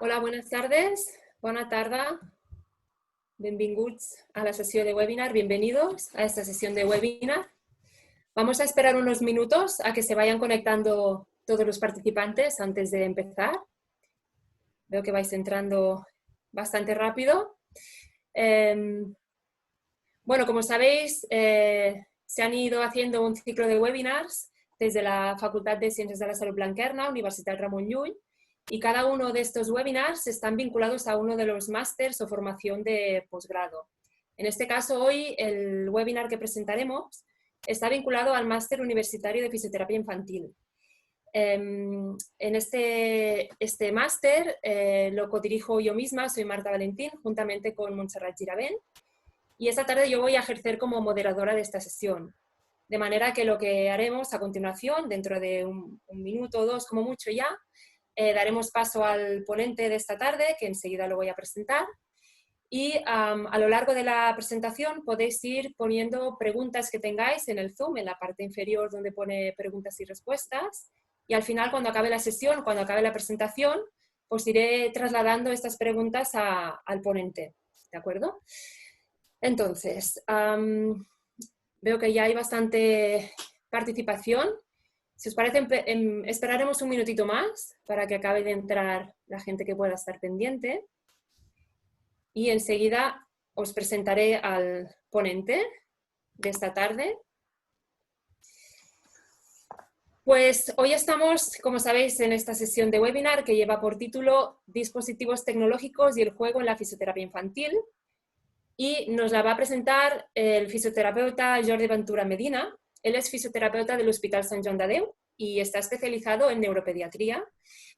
Hola, buenas tardes. Bona tarda. Benvinguts a la sesión de webinar. Bienvenidos a esta sesión de webinar. Vamos a esperar unos minutos a que se vayan conectando todos los participantes antes de empezar. Veo que vais entrando bastante rápido. Bueno, como sabéis, se han ido haciendo un ciclo de webinars desde la Facultad de Ciencias de la Salud Blanquerna, Universitat Ramon Llull, y cada uno de estos webinars están vinculados a uno de los másters o formación de posgrado. En este caso, hoy el webinar que presentaremos está vinculado al máster universitario de fisioterapia infantil. En este máster lo codirijo yo misma, soy Marta Valentín, juntamente con Montserrat Giravent, y esta tarde yo voy a ejercer como moderadora de esta sesión. De manera que lo que haremos a continuación, dentro de un minuto o dos como mucho ya, daremos paso al ponente de esta tarde, que enseguida lo voy a presentar. Y a lo largo de la presentación podéis ir poniendo preguntas que tengáis en el Zoom, en la parte inferior donde pone preguntas y respuestas. Y al final, cuando acabe la sesión, cuando acabe la presentación, pues iré trasladando estas preguntas al ponente. ¿De acuerdo? Entonces, veo que ya hay bastante participación. Si os parece, esperaremos un minutito más para que acabe de entrar la gente que pueda estar pendiente. Y enseguida os presentaré al ponente de esta tarde. Pues hoy estamos, como sabéis, en esta sesión de webinar que lleva por título Dispositivos tecnológicos y el juego en la fisioterapia infantil. Y nos la va a presentar el fisioterapeuta Jordi Ventura Medina. Él es fisioterapeuta del Hospital Sant Joan de Déu y está especializado en neuropediatría.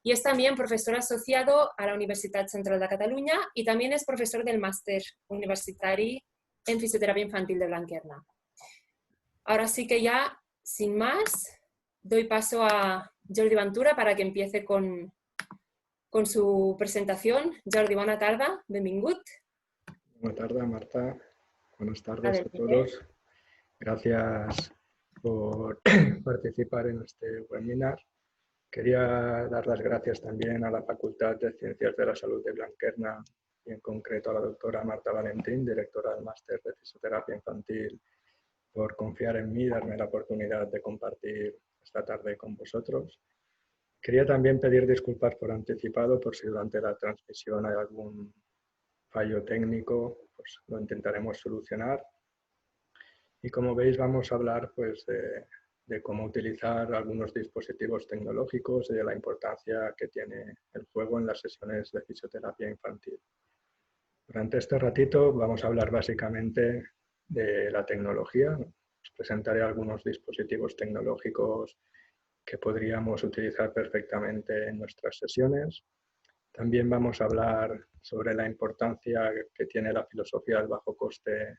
Y es también profesor asociado a la Universitat Central de Catalunya y también es profesor del Màster Universitari en Fisioterapia Infantil de Blanquerna. Ahora sí que ya, sin más, doy paso a Jordi Ventura para que empiece con su presentación. Jordi, bona tarda, benvingut. Buenas tardes, Marta. Buenas tardes a todos. Gracias por participar en este webinar. Quería dar las gracias también a la Facultad de Ciencias de la Salud de Blanquerna y en concreto a la doctora Marta Valentín, directora del Máster de Fisioterapia Infantil, por confiar en mí y darme la oportunidad de compartir esta tarde con vosotros. Quería también pedir disculpas por anticipado por si durante la transmisión hay algún fallo técnico, pues lo intentaremos solucionar. Y como veis vamos a hablar pues, de cómo utilizar algunos dispositivos tecnológicos y de la importancia que tiene el juego en las sesiones de fisioterapia infantil. Durante este ratito vamos a hablar básicamente de la tecnología. Os presentaré algunos dispositivos tecnológicos que podríamos utilizar perfectamente en nuestras sesiones. También vamos a hablar sobre la importancia que tiene la filosofía del bajo coste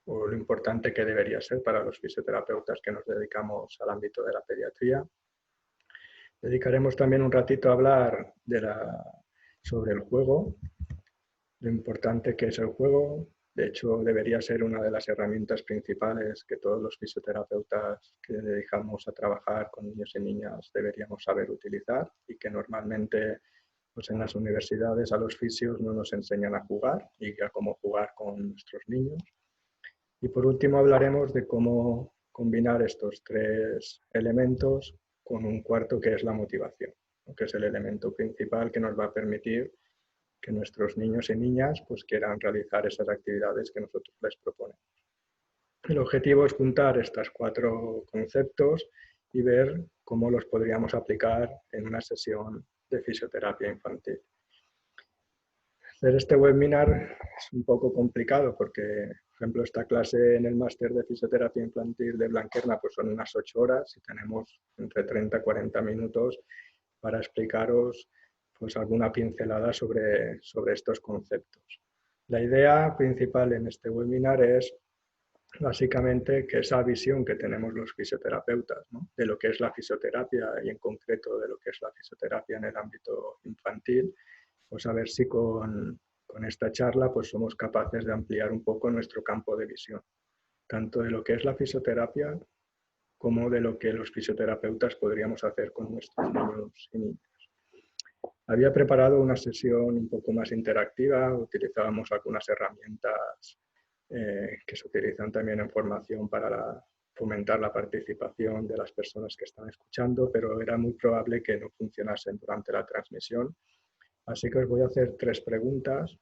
o lo importante que debería ser para los fisioterapeutas que nos dedicamos al ámbito de la pediatría. Dedicaremos también un ratito a hablar sobre el juego, lo importante que es el juego. De hecho, debería ser una de las herramientas principales que todos los fisioterapeutas que dedicamos a trabajar con niños y niñas deberíamos saber utilizar y que normalmente pues en las universidades a los fisios no nos enseñan a jugar y a cómo jugar con nuestros niños. Y por último hablaremos de cómo combinar estos tres elementos con un cuarto que es la motivación, que es el elemento principal que nos va a permitir que nuestros niños y niñas pues, quieran realizar esas actividades que nosotros les proponemos. El objetivo es juntar estos cuatro conceptos y ver cómo los podríamos aplicar en una sesión de fisioterapia infantil. Hacer este webinar es un poco complicado porque, por ejemplo, esta clase en el máster de fisioterapia infantil de Blanquerna pues son unas 8 horas y tenemos entre 30 y 40 minutos para explicaros pues, alguna pincelada sobre estos conceptos. La idea principal en este webinar es básicamente que esa visión que tenemos los fisioterapeutas, ¿no? De lo que es la fisioterapia y en concreto de lo que es la fisioterapia en el ámbito infantil, pues a ver si con esta charla pues somos capaces de ampliar un poco nuestro campo de visión, tanto de lo que es la fisioterapia como de lo que los fisioterapeutas podríamos hacer con nuestros niños y niñas. Había preparado una sesión un poco más interactiva, utilizábamos algunas herramientas que se utilizan también en formación para fomentar la participación de las personas que están escuchando, pero era muy probable que no funcionasen durante la transmisión. Así que os voy a hacer 3 preguntas.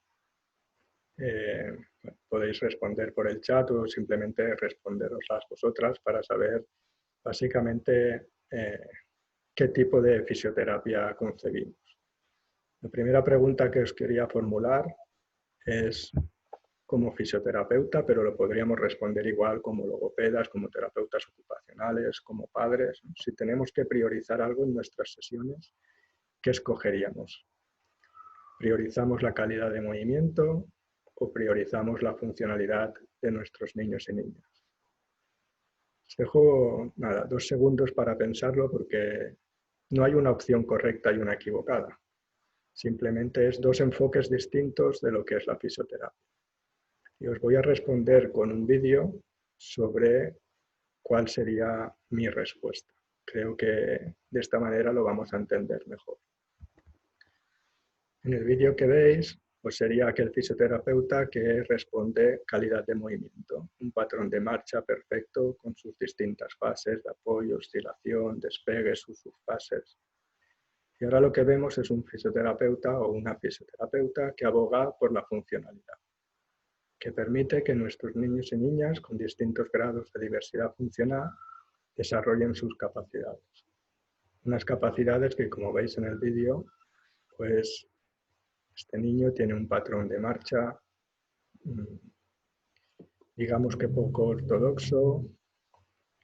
Podéis responder por el chat o simplemente responderoslas vosotras para saber básicamente qué tipo de fisioterapia concebimos. La primera pregunta que os quería formular es como fisioterapeuta, pero lo podríamos responder igual como logopedas, como terapeutas ocupacionales, como padres. Si tenemos que priorizar algo en nuestras sesiones, ¿qué escogeríamos? ¿Priorizamos la calidad de movimiento o priorizamos la funcionalidad de nuestros niños y niñas? Os dejo 2 segundos para pensarlo porque no hay una opción correcta y una equivocada. Simplemente es 2 enfoques distintos de lo que es la fisioterapia. Y os voy a responder con un vídeo sobre cuál sería mi respuesta. Creo que de esta manera lo vamos a entender mejor. En el vídeo que veis, pues sería aquel fisioterapeuta que responde calidad de movimiento, un patrón de marcha perfecto con sus distintas fases de apoyo, oscilación, despegue, sus subfases. Y ahora lo que vemos es un fisioterapeuta o una fisioterapeuta que aboga por la funcionalidad, que permite que nuestros niños y niñas con distintos grados de diversidad funcional desarrollen sus capacidades. Unas capacidades que, como veis en el vídeo, pues este niño tiene un patrón de marcha, digamos que poco ortodoxo,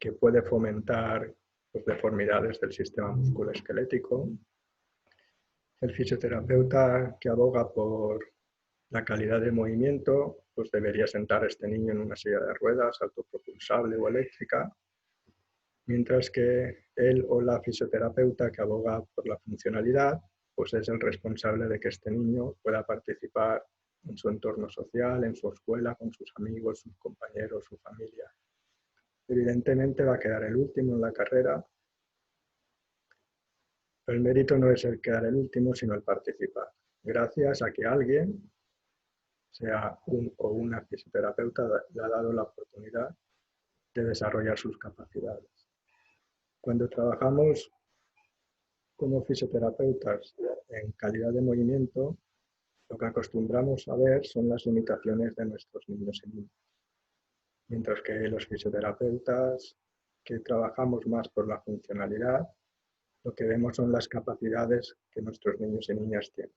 que puede fomentar pues, deformidades del sistema musculoesquelético. El fisioterapeuta que aboga por la calidad de movimiento, pues debería sentar a este niño en una silla de ruedas, autopropulsable o eléctrica, mientras que él o la fisioterapeuta que aboga por la funcionalidad, pues es el responsable de que este niño pueda participar en su entorno social, en su escuela, con sus amigos, sus compañeros, su familia. Evidentemente va a quedar el último en la carrera, pero el mérito no es el quedar el último, sino el participar. Gracias a que alguien, sea un o una fisioterapeuta, le ha dado la oportunidad de desarrollar sus capacidades. Cuando trabajamos como fisioterapeutas en calidad de movimiento, lo que acostumbramos a ver son las limitaciones de nuestros niños y niñas. Mientras que los fisioterapeutas que trabajamos más por la funcionalidad, lo que vemos son las capacidades que nuestros niños y niñas tienen.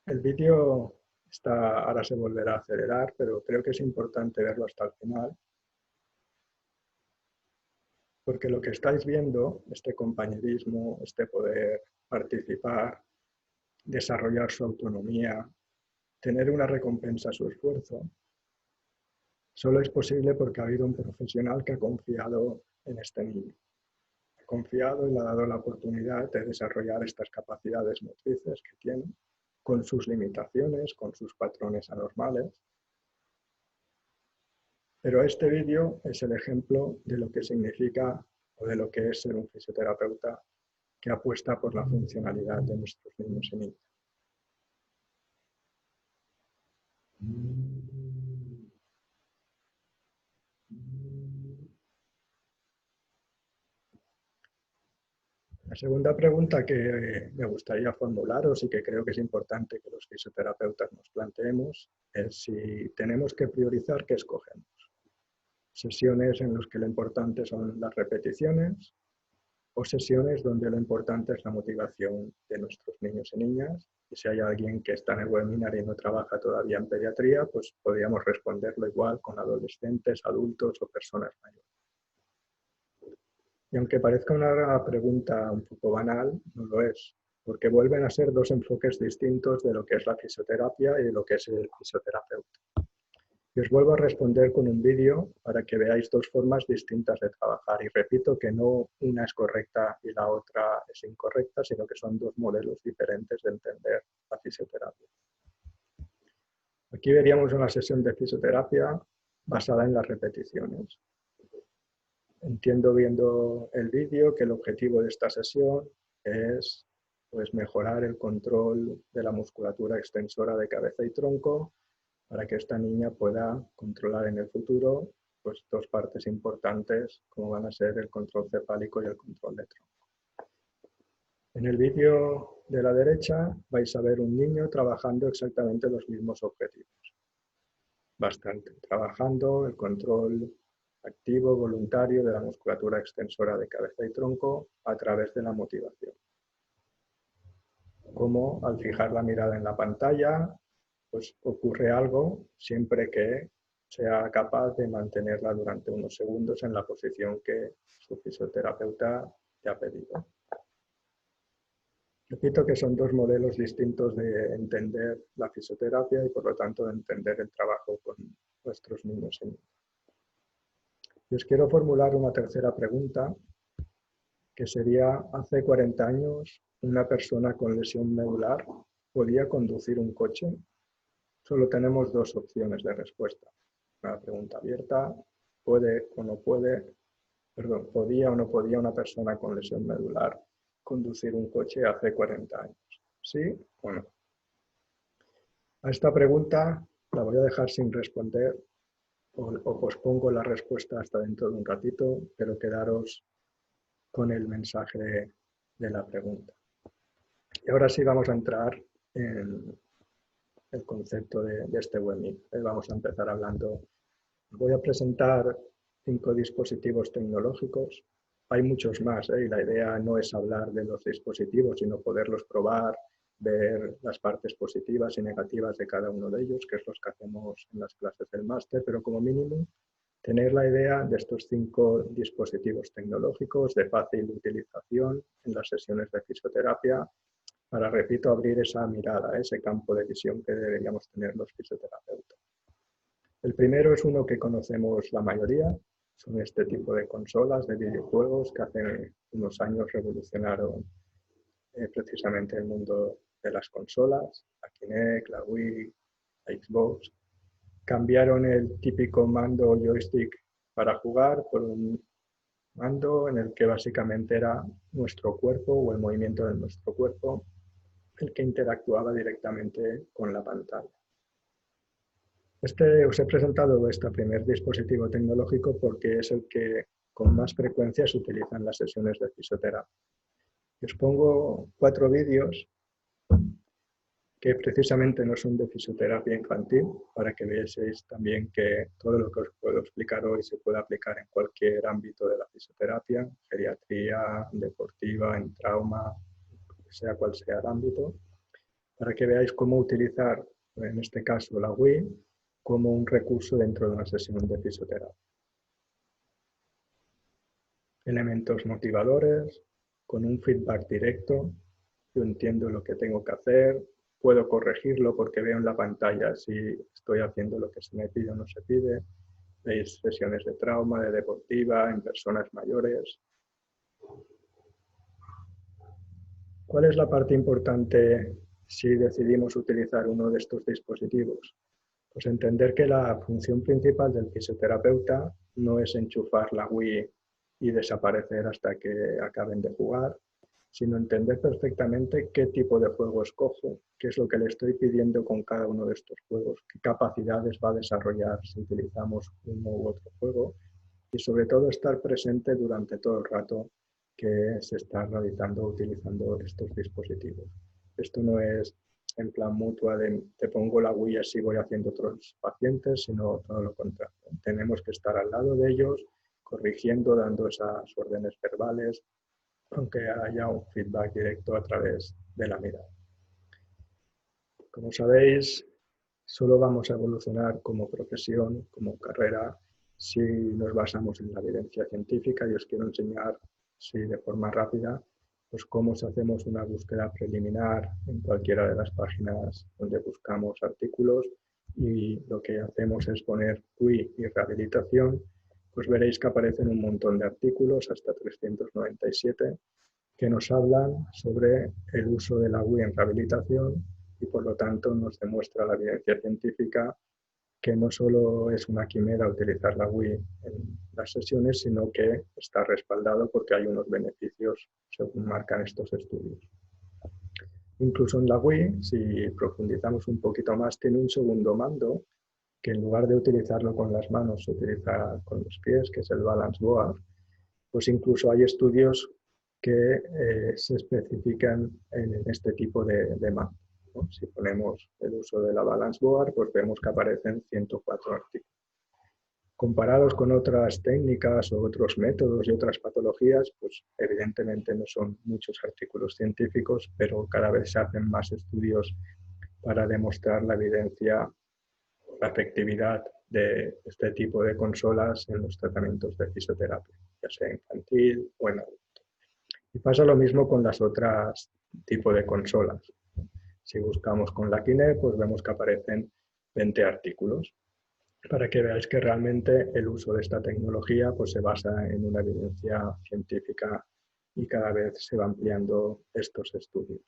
El vídeo ahora se volverá a acelerar, pero creo que es importante verlo hasta el final, porque lo que estáis viendo, este compañerismo, este poder participar, desarrollar su autonomía, tener una recompensa a su esfuerzo, solo es posible porque ha habido un profesional que ha confiado en este niño. Ha confiado y le ha dado la oportunidad de desarrollar estas capacidades motrices que tiene, con sus limitaciones, con sus patrones anormales. Pero este vídeo es el ejemplo de lo que significa o de lo que es ser un fisioterapeuta que apuesta por la funcionalidad de nuestros niños y niñas. La segunda pregunta que me gustaría formularos y que creo que es importante que los fisioterapeutas nos planteemos es si tenemos que priorizar, ¿qué escogemos? Sesiones en las que lo importante son las repeticiones o sesiones donde lo importante es la motivación de nuestros niños y niñas. Y si hay alguien que está en el webinar y no trabaja todavía en pediatría, pues podríamos responderlo igual con adolescentes, adultos o personas mayores. Y aunque parezca una pregunta un poco banal, no lo es, porque vuelven a ser 2 enfoques distintos de lo que es la fisioterapia y de lo que es el fisioterapeuta. Y os vuelvo a responder con un vídeo para que veáis 2 formas distintas de trabajar. Y repito que no una es correcta y la otra es incorrecta, sino que son 2 modelos diferentes de entender la fisioterapia. Aquí veríamos una sesión de fisioterapia basada en las repeticiones. Entiendo viendo el vídeo que el objetivo de esta sesión es pues, mejorar el control de la musculatura extensora de cabeza y tronco para que esta niña pueda controlar en el futuro pues, dos partes importantes como van a ser el control cefálico y el control de tronco. En el vídeo de la derecha vais a ver un niño trabajando exactamente los mismos objetivos. Trabajando el control activo, voluntario de la musculatura extensora de cabeza y tronco a través de la motivación. Como al fijar la mirada en la pantalla, pues ocurre algo siempre que sea capaz de mantenerla durante unos segundos en la posición que su fisioterapeuta te ha pedido. Repito que son dos modelos distintos de entender la fisioterapia y por lo tanto de entender el trabajo con nuestros niños y niñas. Y os quiero formular una tercera pregunta, que sería, hace 40 años, ¿una persona con lesión medular podía conducir un coche? Solo tenemos dos opciones de respuesta. Una pregunta abierta, ¿podía o no podía una persona con lesión medular conducir un coche hace 40 años? ¿Sí o no? A esta pregunta la voy a dejar sin responder o pospongo la respuesta hasta dentro de un ratito, pero quedaros con el mensaje de la pregunta. Y ahora sí vamos a entrar en el concepto de este webinar. Vamos a empezar hablando. Voy a presentar 5 dispositivos tecnológicos. Hay muchos más, y la idea no es hablar de los dispositivos, sino poderlos probar, ver las partes positivas y negativas de cada uno de ellos, que es lo que hacemos en las clases del máster, pero como mínimo tener la idea de estos 5 dispositivos tecnológicos de fácil utilización en las sesiones de fisioterapia para, repito, abrir esa mirada, ese campo de visión que deberíamos tener los fisioterapeutas. El primero es uno que conocemos la mayoría, son este tipo de consolas de videojuegos que hace unos años revolucionaron precisamente el mundo de las consolas, la Kinect, la Wii, la Xbox. Cambiaron el típico mando o joystick para jugar por un mando en el que básicamente era nuestro cuerpo o el movimiento de nuestro cuerpo el que interactuaba directamente con la pantalla. Os he presentado este primer dispositivo tecnológico porque es el que con más frecuencia se utiliza en las sesiones de fisioterapia. Os pongo 4 vídeos que precisamente no son de fisioterapia infantil, para que veáis también que todo lo que os puedo explicar hoy se puede aplicar en cualquier ámbito de la fisioterapia, geriatría, deportiva, en trauma, sea cual sea el ámbito, para que veáis cómo utilizar, en este caso la Wii, como un recurso dentro de una sesión de fisioterapia. Elementos motivadores, con un feedback directo. Yo entiendo lo que tengo que hacer, puedo corregirlo porque veo en la pantalla si estoy haciendo lo que se me pide o no se pide. Veis sesiones de trauma, de deportiva, en personas mayores. ¿Cuál es la parte importante si decidimos utilizar uno de estos dispositivos? Pues entender que la función principal del fisioterapeuta no es enchufar la Wii y desaparecer hasta que acaben de jugar, sino entender perfectamente qué tipo de juego escojo, qué es lo que le estoy pidiendo con cada uno de estos juegos, qué capacidades va a desarrollar si utilizamos uno u otro juego y sobre todo estar presente durante todo el rato que se está realizando utilizando estos dispositivos. Esto no es en plan mutua de te pongo la Wii y así voy haciendo otros pacientes, sino todo lo contrario. Tenemos que estar al lado de ellos, corrigiendo, dando esas órdenes verbales, aunque haya un feedback directo a través de la mirada. Como sabéis, solo vamos a evolucionar como profesión, como carrera, si nos basamos en la evidencia científica, y os quiero enseñar, de forma rápida, pues cómo hacemos una búsqueda preliminar en cualquiera de las páginas donde buscamos artículos y lo que hacemos es poner Wii y rehabilitación, pues veréis que aparecen un montón de artículos, hasta 397, que nos hablan sobre el uso de la Wii en rehabilitación y por lo tanto nos demuestra la evidencia científica que no solo es una quimera utilizar la Wii en las sesiones, sino que está respaldado porque hay unos beneficios según marcan estos estudios. Incluso en la Wii, si profundizamos un poquito más, tiene un segundo mando que en lugar de utilizarlo con las manos se utiliza con los pies, que es el Balance Board. Pues incluso hay estudios que se especifican en este tipo de mando, ¿no? Si ponemos el uso de la Balance Board, pues vemos que aparecen 104 artículos. Comparados con otras técnicas o otros métodos y otras patologías, pues evidentemente no son muchos artículos científicos, pero cada vez se hacen más estudios para demostrar la evidencia, la efectividad de este tipo de consolas en los tratamientos de fisioterapia, ya sea infantil o en adulto. Y pasa lo mismo con las otras tipos de consolas. Si buscamos con la Kinect, pues vemos que aparecen 20 artículos, para que veáis que realmente el uso de esta tecnología pues, se basa en una evidencia científica y cada vez se va ampliando estos estudios.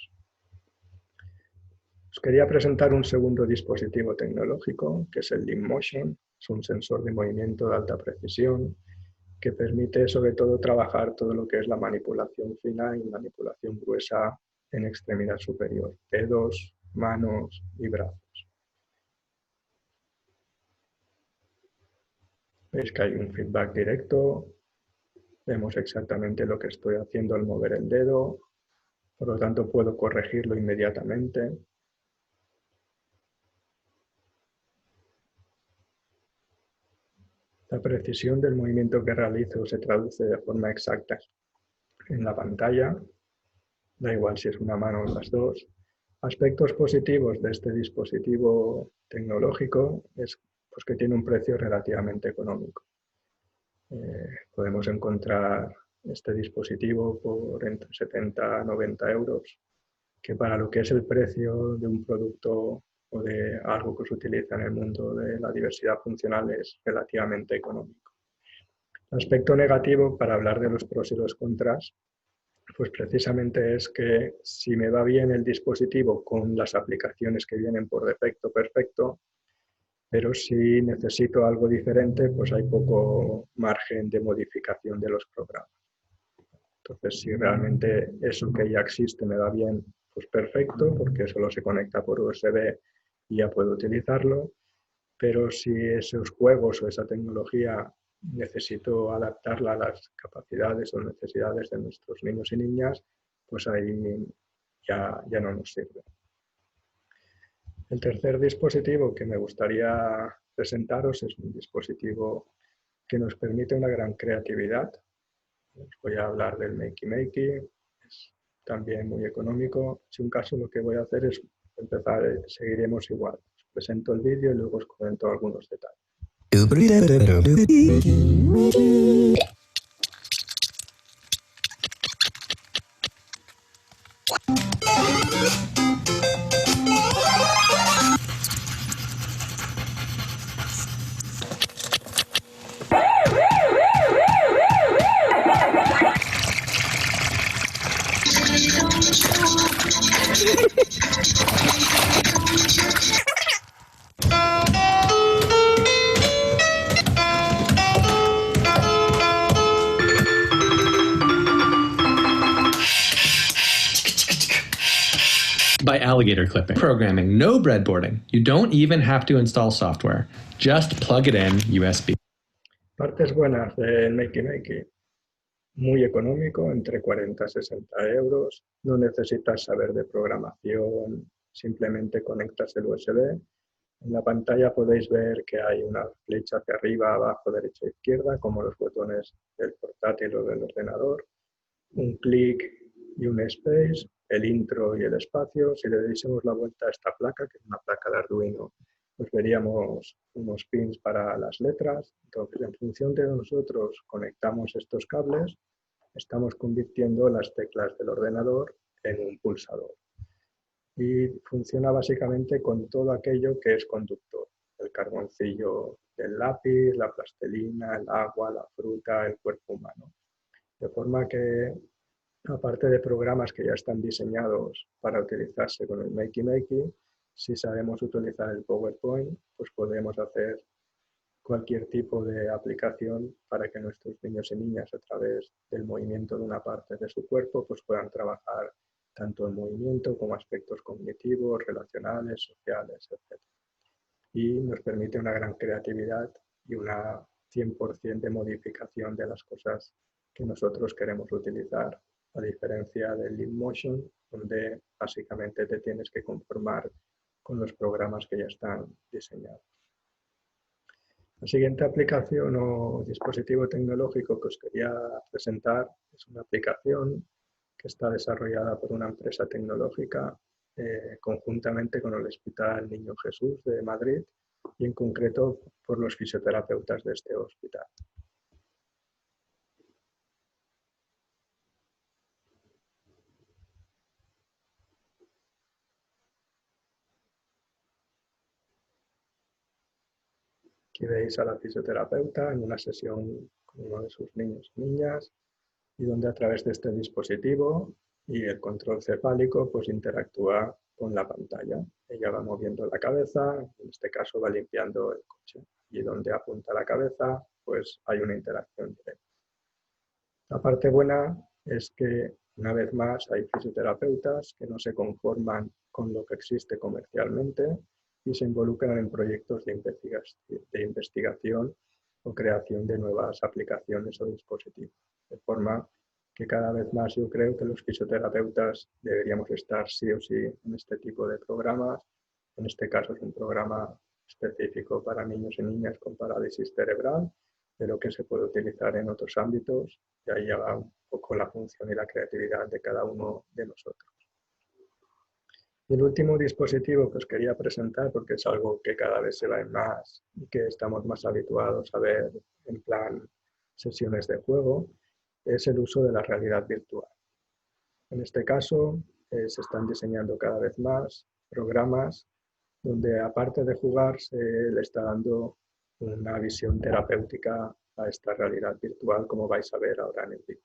Os quería presentar un segundo dispositivo tecnológico, que es el LinkMotion. Es un sensor de movimiento de alta precisión que permite sobre todo trabajar todo lo que es la manipulación fina y manipulación gruesa en extremidad superior, dedos, manos y brazos. Veis que hay un feedback directo, vemos exactamente lo que estoy haciendo al mover el dedo, por lo tanto puedo corregirlo inmediatamente. La precisión del movimiento que realizo se traduce de forma exacta en la pantalla, da igual si es una mano o las dos. Aspectos positivos de este dispositivo tecnológico es pues, que tiene un precio relativamente económico. Podemos encontrar este dispositivo por entre 70 a 90 euros, que para lo que es el precio de un producto o de algo que se utiliza en el mundo de la diversidad funcional es relativamente económico. El aspecto negativo, para hablar de los pros y los contras, pues precisamente es que si me va bien el dispositivo con las aplicaciones que vienen por defecto, perfecto, pero si necesito algo diferente, pues hay poco margen de modificación de los programas. Entonces, si realmente eso que ya existe me va bien, pues perfecto, porque solo se conecta por USB y ya puedo utilizarlo. Pero si esos juegos o esa tecnología necesito adaptarla a las capacidades o necesidades de nuestros niños y niñas, pues ahí ya no nos sirve. El tercer dispositivo que me gustaría presentaros es un dispositivo que nos permite una gran creatividad. Os voy a hablar del Makey Makey, es también muy económico. Si un caso lo que voy a hacer es empezar, seguiremos igual. Os presento el vídeo y luego os comento algunos detalles. By alligator clipping. Programming, no breadboarding. You don't even have to install software. Just plug it in USB. Partes buenas del Makey Makey. Muy económico, entre 40 y 60 euros. No necesitas saber de programación, simplemente conectas el USB. En la pantalla podéis ver que hay una flecha hacia arriba, abajo, derecha e izquierda, como los botones del portátil o del ordenador. Un clic y un space, el intro y el espacio. Si le diésemos la vuelta a esta placa, que es una placa de Arduino, pues veríamos unos pins para las letras. Entonces, en función de nosotros conectamos estos cables, estamos convirtiendo las teclas del ordenador en un pulsador. Y funciona básicamente con todo aquello que es conductor. El carboncillo del lápiz, la plastilina, el agua, la fruta, el cuerpo humano. De forma que, aparte de programas que ya están diseñados para utilizarse con el Makey Makey, si sabemos utilizar el PowerPoint, pues podemos hacer cualquier tipo de aplicación para que nuestros niños y niñas, a través del movimiento de una parte de su cuerpo, pues puedan trabajar tanto en movimiento como aspectos cognitivos, relacionales, sociales, etc. Y nos permite una gran creatividad y una 100% de modificación de las cosas que nosotros queremos utilizar, a diferencia del Leap Motion, donde básicamente te tienes que conformar con los programas que ya están diseñados. La siguiente aplicación o dispositivo tecnológico que os quería presentar es una aplicación que está desarrollada por una empresa tecnológica conjuntamente con el Hospital Niño Jesús de Madrid y en concreto por los fisioterapeutas de este hospital. Aquí veis a la fisioterapeuta en una sesión con uno de sus niños y niñas, y donde a través de este dispositivo y el control cefálico pues interactúa con la pantalla. Ella va moviendo la cabeza, en este caso va limpiando el coche, y donde apunta la cabeza pues hay una interacción directa. La parte buena es que, una vez más, hay fisioterapeutas que no se conforman con lo que existe comercialmente y se involucran en proyectos de investigación o creación de nuevas aplicaciones o dispositivos. De forma que cada vez más yo creo que los fisioterapeutas deberíamos estar sí o sí en este tipo de programas. En este caso es un programa específico para niños y niñas con parálisis cerebral, pero que se puede utilizar en otros ámbitos, y ahí ya va un poco la función y la creatividad de cada uno de nosotros. Y el último dispositivo que os quería presentar, porque es algo que cada vez se va en más y que estamos más habituados a ver en plan sesiones de juego, es el uso de la realidad virtual. En este caso, se están diseñando cada vez más programas donde, aparte de jugar, se le está dando una visión terapéutica a esta realidad virtual, como vais a ver ahora en el vídeo.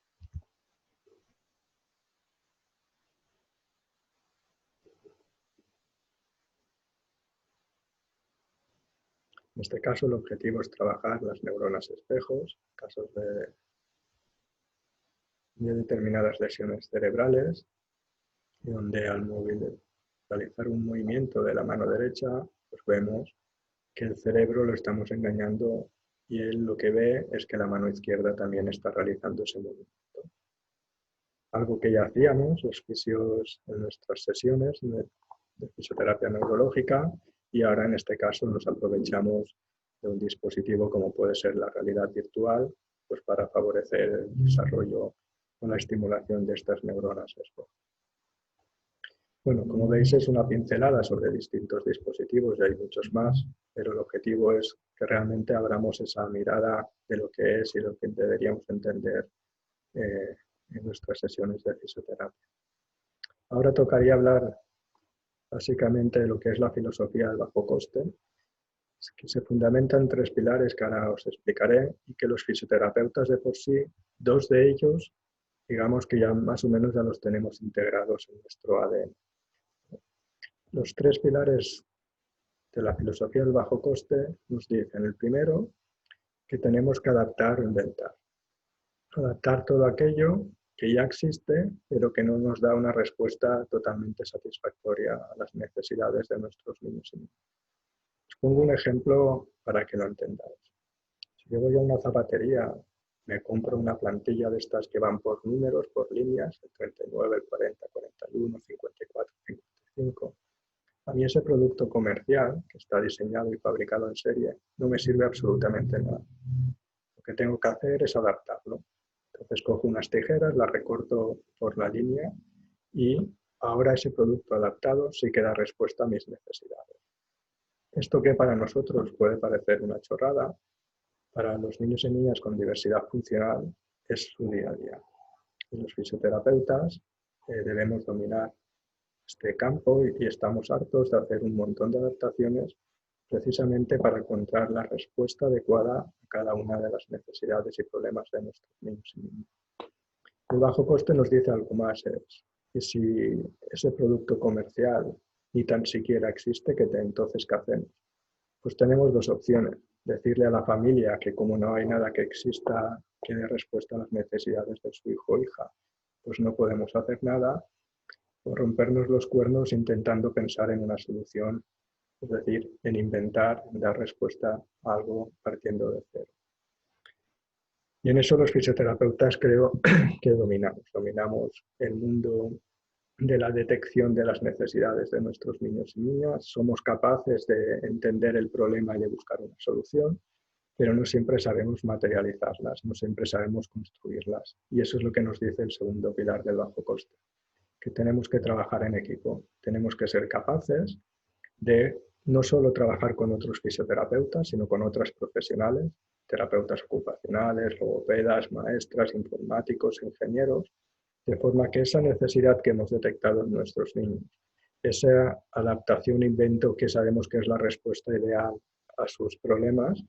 En este caso, el objetivo es trabajar las neuronas espejos, en casos de determinadas lesiones cerebrales, y donde al realizar un movimiento de la mano derecha, pues vemos que el cerebro lo estamos engañando y él lo que ve es que la mano izquierda también está realizando ese movimiento. Algo que ya hacíamos los fisios en nuestras sesiones de fisioterapia neurológica, y ahora en este caso nos aprovechamos de un dispositivo como puede ser la realidad virtual, pues para favorecer el desarrollo o la estimulación de estas neuronas espejo. Bueno, como veis es una pincelada sobre distintos dispositivos y hay muchos más, pero el objetivo es que realmente abramos esa mirada de lo que es y lo que deberíamos entender en nuestras sesiones de fisioterapia. Ahora tocaría hablar básicamente de lo que es la filosofía del bajo coste, que se fundamenta en 3 pilares que ahora os explicaré, y que los fisioterapeutas de por sí, 2 de ellos, digamos que ya más o menos ya los tenemos integrados en nuestro ADN. Los 3 pilares de la filosofía del bajo coste nos dicen: el primero, que tenemos que adaptar o inventar. Adaptar todo aquello que ya existe, pero que no nos da una respuesta totalmente satisfactoria a las necesidades de nuestros niños y niñas. Os pongo un ejemplo para que lo entendáis. Si yo voy a una zapatería, me compro una plantilla de estas que van por números, por líneas, el 39, el 40, 41, 54, 55. A mí ese producto comercial, que está diseñado y fabricado en serie, no me sirve absolutamente nada. Lo que tengo que hacer es adaptarlo. Entonces cojo unas tijeras, las recorto por la línea y ahora ese producto adaptado sí que da respuesta a mis necesidades. Esto, que para nosotros puede parecer una chorrada, para los niños y niñas con diversidad funcional es su día a día. Y los fisioterapeutas debemos dominar este campo y estamos hartos de hacer un montón de adaptaciones precisamente para encontrar la respuesta adecuada a cada una de las necesidades y problemas de nuestros niños y niñas. El bajo coste nos dice algo más, y si ese producto comercial ni tan siquiera existe, entonces ¿qué hacemos? Pues tenemos dos opciones. Decirle a la familia que como no hay nada que exista que dé respuesta a las necesidades de su hijo o hija, pues no podemos hacer nada, o rompernos los cuernos intentando pensar en una solución, es decir, en inventar, en dar respuesta a algo partiendo de cero. Y en eso los fisioterapeutas creo que dominamos el mundo de la detección de las necesidades de nuestros niños y niñas. Somos capaces de entender el problema y de buscar una solución, pero no siempre sabemos materializarlas, no siempre sabemos construirlas. Y eso es lo que nos dice el segundo pilar del bajo coste, que tenemos que trabajar en equipo, tenemos que ser capaces de no solo trabajar con otros fisioterapeutas, sino con otras profesionales, terapeutas ocupacionales, logopedas, maestras, informáticos, ingenieros, de forma que esa necesidad que hemos detectado en nuestros niños, esa adaptación, invento que sabemos que es la respuesta ideal a sus problemas,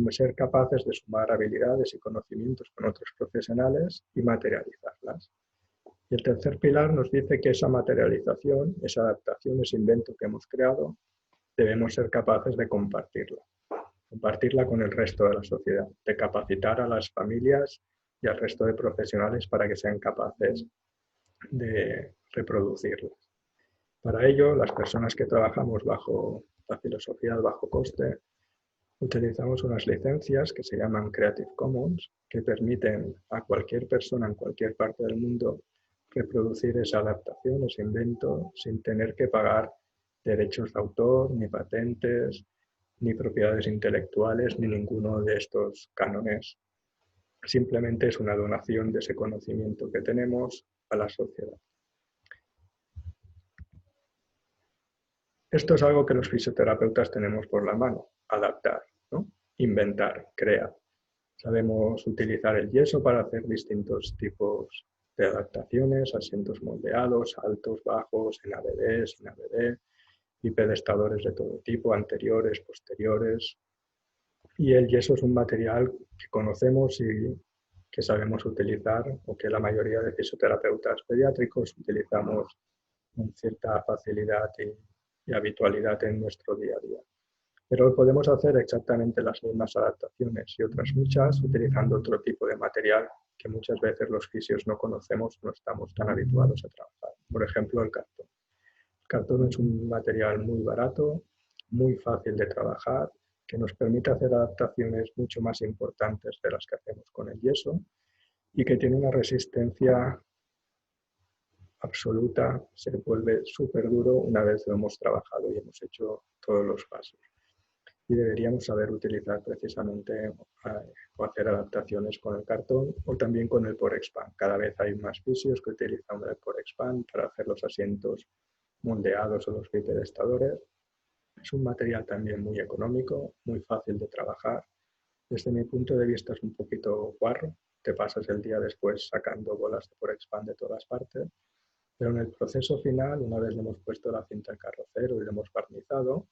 ser capaces de sumar habilidades y conocimientos con otros profesionales y materializarlas. Y el tercer pilar nos dice que esa materialización, esa adaptación, ese invento que hemos creado, debemos ser capaces de compartirla con el resto de la sociedad, de capacitar a las familias y al resto de profesionales para que sean capaces de reproducirlas. Para ello, las personas que trabajamos bajo la filosofía del bajo coste, utilizamos unas licencias que se llaman Creative Commons, que permiten a cualquier persona en cualquier parte del mundo reproducir esa adaptación, ese invento, sin tener que pagar derechos de autor, ni patentes, ni propiedades intelectuales, ni ninguno de estos cánones. Simplemente es una donación de ese conocimiento que tenemos a la sociedad. Esto es algo que los fisioterapeutas tenemos por la mano, adaptar, ¿no? Inventar, crear. Sabemos utilizar el yeso para hacer distintos tipos de adaptaciones, asientos moldeados, altos, bajos, en ABD, sin ABD, y pedestadores de todo tipo, anteriores, posteriores. Y el yeso es un material que conocemos y que sabemos utilizar, o que la mayoría de fisioterapeutas pediátricos utilizamos con cierta facilidad y habitualidad en nuestro día a día. Pero podemos hacer exactamente las mismas adaptaciones y otras muchas utilizando otro tipo de material que muchas veces los fisios no conocemos, no estamos tan habituados a trabajar. Por ejemplo, el cartón. El cartón es un material muy barato, muy fácil de trabajar, que nos permite hacer adaptaciones mucho más importantes de las que hacemos con el yeso y que tiene una resistencia absoluta, se vuelve súper duro una vez lo hemos trabajado y hemos hecho todos los pasos. Y deberíamos saber utilizar precisamente o hacer adaptaciones con el cartón o también con el Porexpan. Cada vez hay más fisios que utilizan el Porexpan para hacer los asientos moldeados o los bipedestadores. Es un material también muy económico, muy fácil de trabajar. Desde mi punto de vista es un poquito guarro. Te pasas el día después sacando bolas de Porexpan de todas partes. Pero en el proceso final, una vez le hemos puesto la cinta al carrocero y lo hemos barnizado,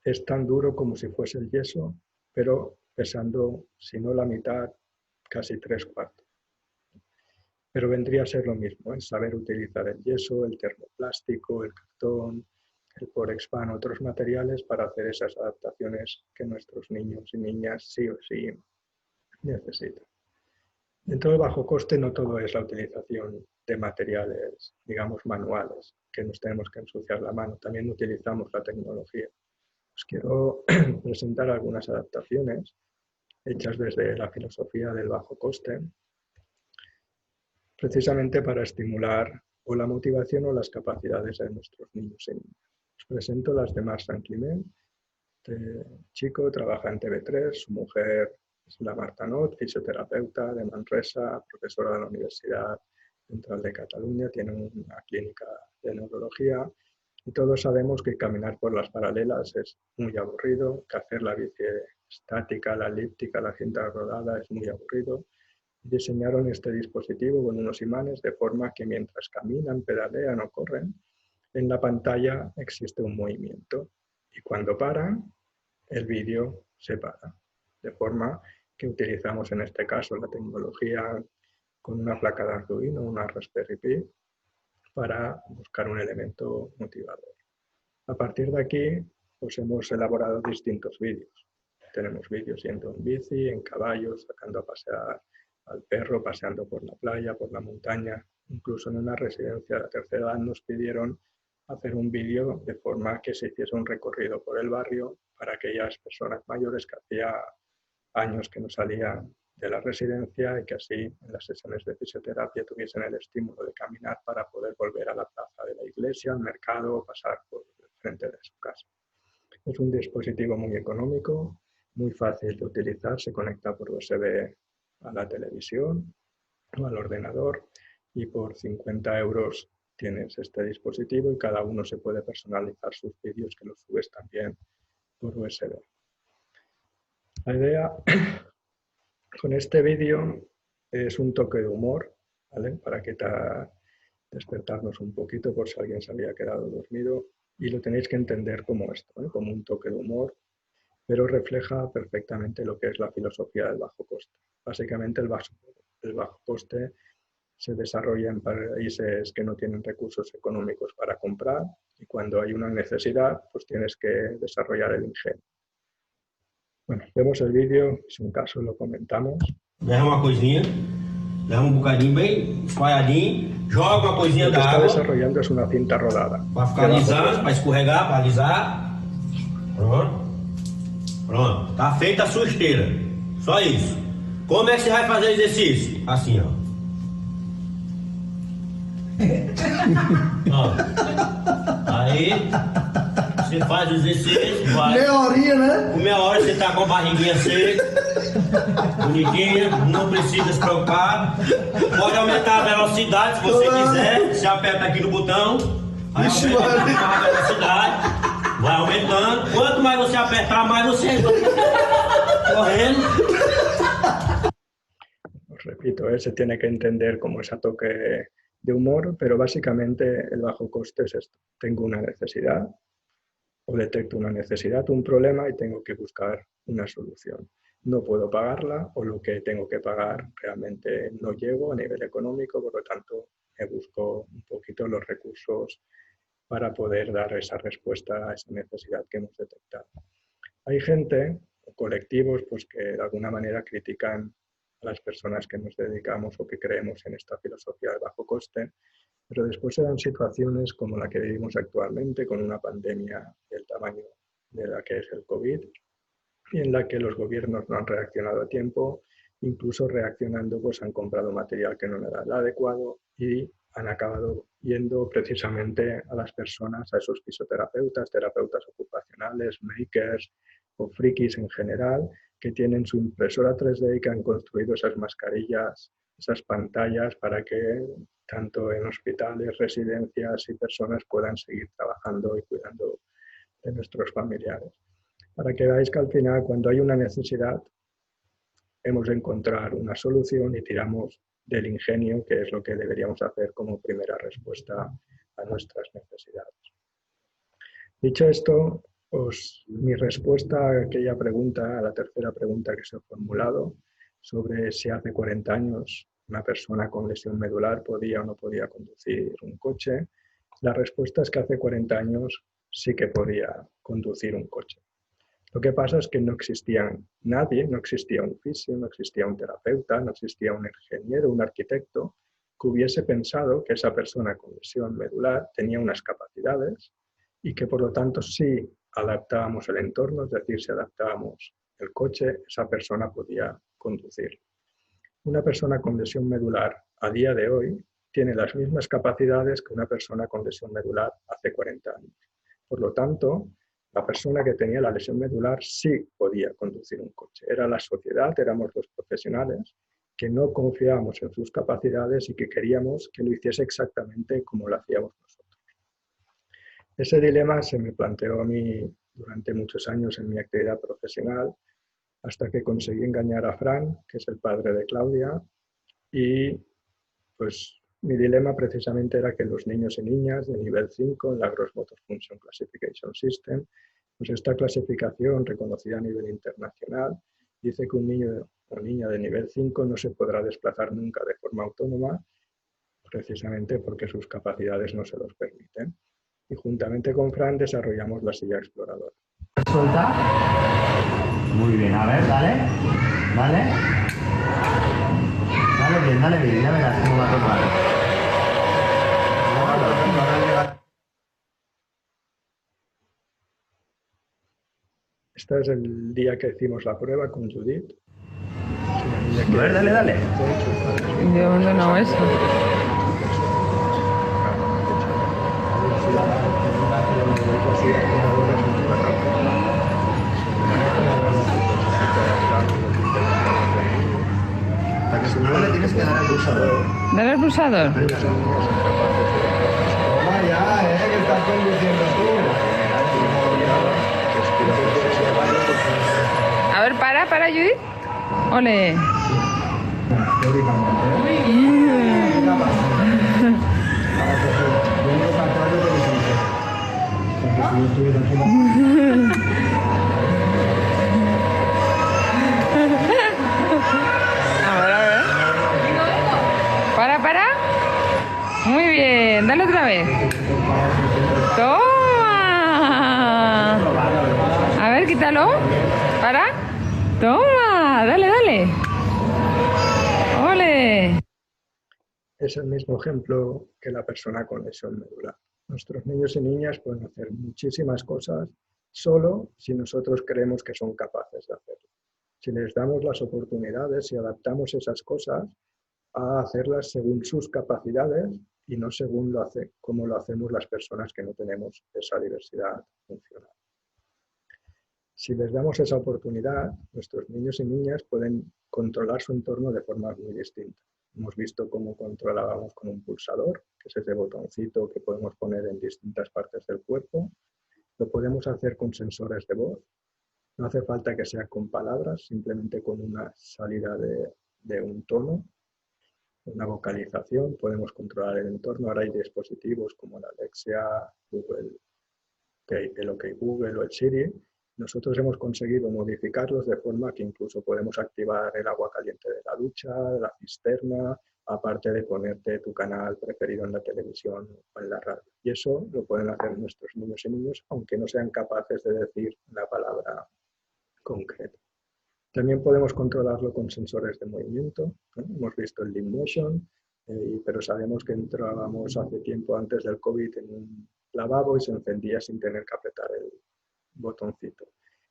es tan duro como si fuese el yeso, pero pesando, si no la mitad, casi 3/4. Pero vendría a ser lo mismo, es saber utilizar el yeso, el termoplástico, el cartón, el Porexpan, otros materiales para hacer esas adaptaciones que nuestros niños y niñas sí o sí necesitan. Dentro del bajo coste no todo es la utilización de materiales, digamos, manuales, que nos tenemos que ensuciar la mano. También utilizamos la tecnología. Os quiero presentar algunas adaptaciones hechas desde la filosofía del bajo coste, precisamente para estimular o la motivación o las capacidades de nuestros niños y niñas. Os presento las de Marc Saint-Climent. Este chico trabaja en TV3, su mujer es la Marta Not, fisioterapeuta de Manresa, profesora de la Universidad Central de Cataluña, tiene una clínica de neurología y todos sabemos que caminar por las paralelas es muy aburrido, que hacer la bici estática, la elíptica, la cinta rodada es muy aburrido. Diseñaron este dispositivo con unos imanes de forma que mientras caminan, pedalean o corren, en la pantalla existe un movimiento y cuando paran, el vídeo se para. De forma que utilizamos en este caso la tecnología con una placa de Arduino, una Raspberry Pi, para buscar un elemento motivador. A partir de aquí, pues hemos elaborado distintos vídeos. Tenemos vídeos yendo en bici, en caballo, sacando a pasear al perro, paseando por la playa, por la montaña. Incluso en una residencia de la tercera edad nos pidieron hacer un vídeo de forma que se hiciese un recorrido por el barrio para aquellas personas mayores que hacía años que no salían de la residencia y que así en las sesiones de fisioterapia tuviesen el estímulo de caminar para poder volver a la plaza de la iglesia, al mercado o pasar por el frente de su casa. Es un dispositivo muy económico, muy fácil de utilizar, se conecta por USB a la televisión o al ordenador y por 50 € tienes este dispositivo y cada uno se puede personalizar sus vídeos que los subes también por USB. La idea con este vídeo es un toque de humor, ¿vale? Para despertarnos un poquito por si alguien se había quedado dormido, y lo tenéis que entender como esto, ¿eh? Como un toque de humor, pero refleja perfectamente lo que es la filosofía del bajo coste. Básicamente el bajo coste se desarrolla en países que no tienen recursos económicos para comprar y cuando hay una necesidad, pues tienes que desarrollar el ingenio. Bueno, vemos el vídeo, si un caso lo comentamos. Leva uma coisinha, leva um bocadinho bem espalhadinho, joga uma coisinha Lo que está d'água desarrollando es una cinta rodada. para ficar alisando, para escorregar, para alisar. Pronto. Pronto. Tá feita a sua esteira. Só isso. Como é que você vai fazer o exercício? Assim, ó. Ó. Aí você faz o exercício, vai. Meia horinha, né? Com meia hora você tá com a barriguinha seca, bonitinha, não precisa se preocupar. Pode aumentar a velocidade se você quiser. Você aperta aqui no botão, aí aumenta a velocidade, vai aumentando. Quanto mais você apertar, mais você vai correndo. Os repito, se tiene que entender como ese toque de humor, pero básicamente el bajo coste es esto. Tengo una necesidad o detecto una necesidad, un problema y tengo que buscar una solución. No puedo pagarla o lo que tengo que pagar realmente no llego a nivel económico, por lo tanto me busco un poquito los recursos para poder dar esa respuesta a esa necesidad que hemos detectado. Hay gente o colectivos pues, que de alguna manera critican a las personas que nos dedicamos o que creemos en esta filosofía de bajo coste, pero después se dan situaciones como la que vivimos actualmente con una pandemia del tamaño de la que es el COVID y en la que los gobiernos no han reaccionado a tiempo, incluso reaccionando pues han comprado material que no era el adecuado y han acabado yendo precisamente a las personas, a esos fisioterapeutas, terapeutas ocupacionales, makers o frikis en general, que tienen su impresora 3D y que han construido esas mascarillas, esas pantallas para que tanto en hospitales, residencias y personas puedan seguir trabajando y cuidando de nuestros familiares. Para que veáis que al final, cuando hay una necesidad, hemos de encontrar una solución y tiramos del ingenio, que es lo que deberíamos hacer como primera respuesta a nuestras necesidades. Dicho esto, mi respuesta a aquella pregunta, a la tercera pregunta que se ha formulado, sobre si hace 40 años una persona con lesión medular podía o no podía conducir un coche, la respuesta es que hace 40 años sí que podía conducir un coche. Lo que pasa es que no existía nadie, no existía un fisio, no existía un terapeuta, no existía un ingeniero, un arquitecto, que hubiese pensado que esa persona con lesión medular tenía unas capacidades y que por lo tanto si adaptábamos el entorno, es decir, si adaptábamos el coche, esa persona podía conducir. Una persona con lesión medular a día de hoy tiene las mismas capacidades que una persona con lesión medular hace 40 años. Por lo tanto, la persona que tenía la lesión medular sí podía conducir un coche. Era la sociedad, éramos los profesionales que no confiábamos en sus capacidades y que queríamos que lo hiciese exactamente como lo hacíamos nosotros. Ese dilema se me planteó a mí durante muchos años en mi actividad profesional, hasta que conseguí engañar a Fran, que es el padre de Claudia, y pues mi dilema precisamente era que los niños y niñas de nivel 5 en la Gross Motor Function Classification System, pues esta clasificación reconocida a nivel internacional dice que un niño o niña de nivel 5 no se podrá desplazar nunca de forma autónoma precisamente porque sus capacidades no se los permiten. Y juntamente con Fran desarrollamos la silla exploradora. Suelta. Muy bien, a ver, dale. Dale. Dale bien, ya verás cómo va a tomar. Este es el día que hicimos la prueba con Judith. A ver, dale. Yo no eso. Para que se mueva le tienes que dar al pulsador. Dale al pulsador. Toma ya, que estás conduciendo tú. A ver, para, Judith. Ole. A ver. Para. Muy bien, dale otra vez. ¡Toma! A ver, quítalo. Para. ¡Toma! Dale. ¡Ole! Es el mismo ejemplo que la persona con lesión medular. Nuestros niños y niñas pueden hacer muchísimas cosas solo si nosotros creemos que son capaces de hacerlo. Si les damos las oportunidades y adaptamos esas cosas a hacerlas según sus capacidades y no según como lo hacemos las personas que no tenemos esa diversidad funcional. Si les damos esa oportunidad, nuestros niños y niñas pueden controlar su entorno de forma muy distinta. Hemos visto cómo controlábamos con un pulsador, que es ese botoncito que podemos poner en distintas partes del cuerpo. Lo podemos hacer con sensores de voz. No hace falta que sea con palabras, simplemente con una salida de un tono, una vocalización. Podemos controlar el entorno. Ahora hay dispositivos como la Alexia, Google, el OK Google o el Siri. Nosotros hemos conseguido modificarlos de forma que incluso podemos activar el agua caliente de la ducha, de la cisterna, aparte de ponerte tu canal preferido en la televisión o en la radio. Y eso lo pueden hacer nuestros niños y niñas, aunque no sean capaces de decir una palabra concreta. También podemos controlarlo con sensores de movimiento, ¿no? Hemos visto el Leap Motion, pero sabemos que entrábamos hace tiempo antes del COVID en un lavabo y se encendía sin tener que apretar el botoncito.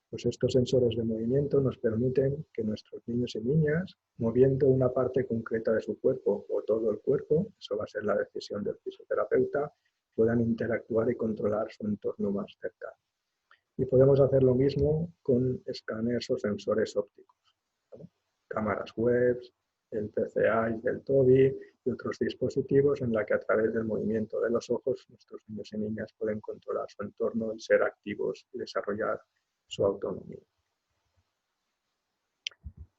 Pues estos sensores de movimiento nos permiten que nuestros niños y niñas, moviendo una parte concreta de su cuerpo o todo el cuerpo, eso va a ser la decisión del fisioterapeuta, puedan interactuar y controlar su entorno más cercano. Y podemos hacer lo mismo con escáneres o sensores ópticos, ¿no? Cámaras web, el PCA y del TOBI y otros dispositivos en la que a través del movimiento de los ojos nuestros niños y niñas pueden controlar su entorno y ser activos y desarrollar su autonomía.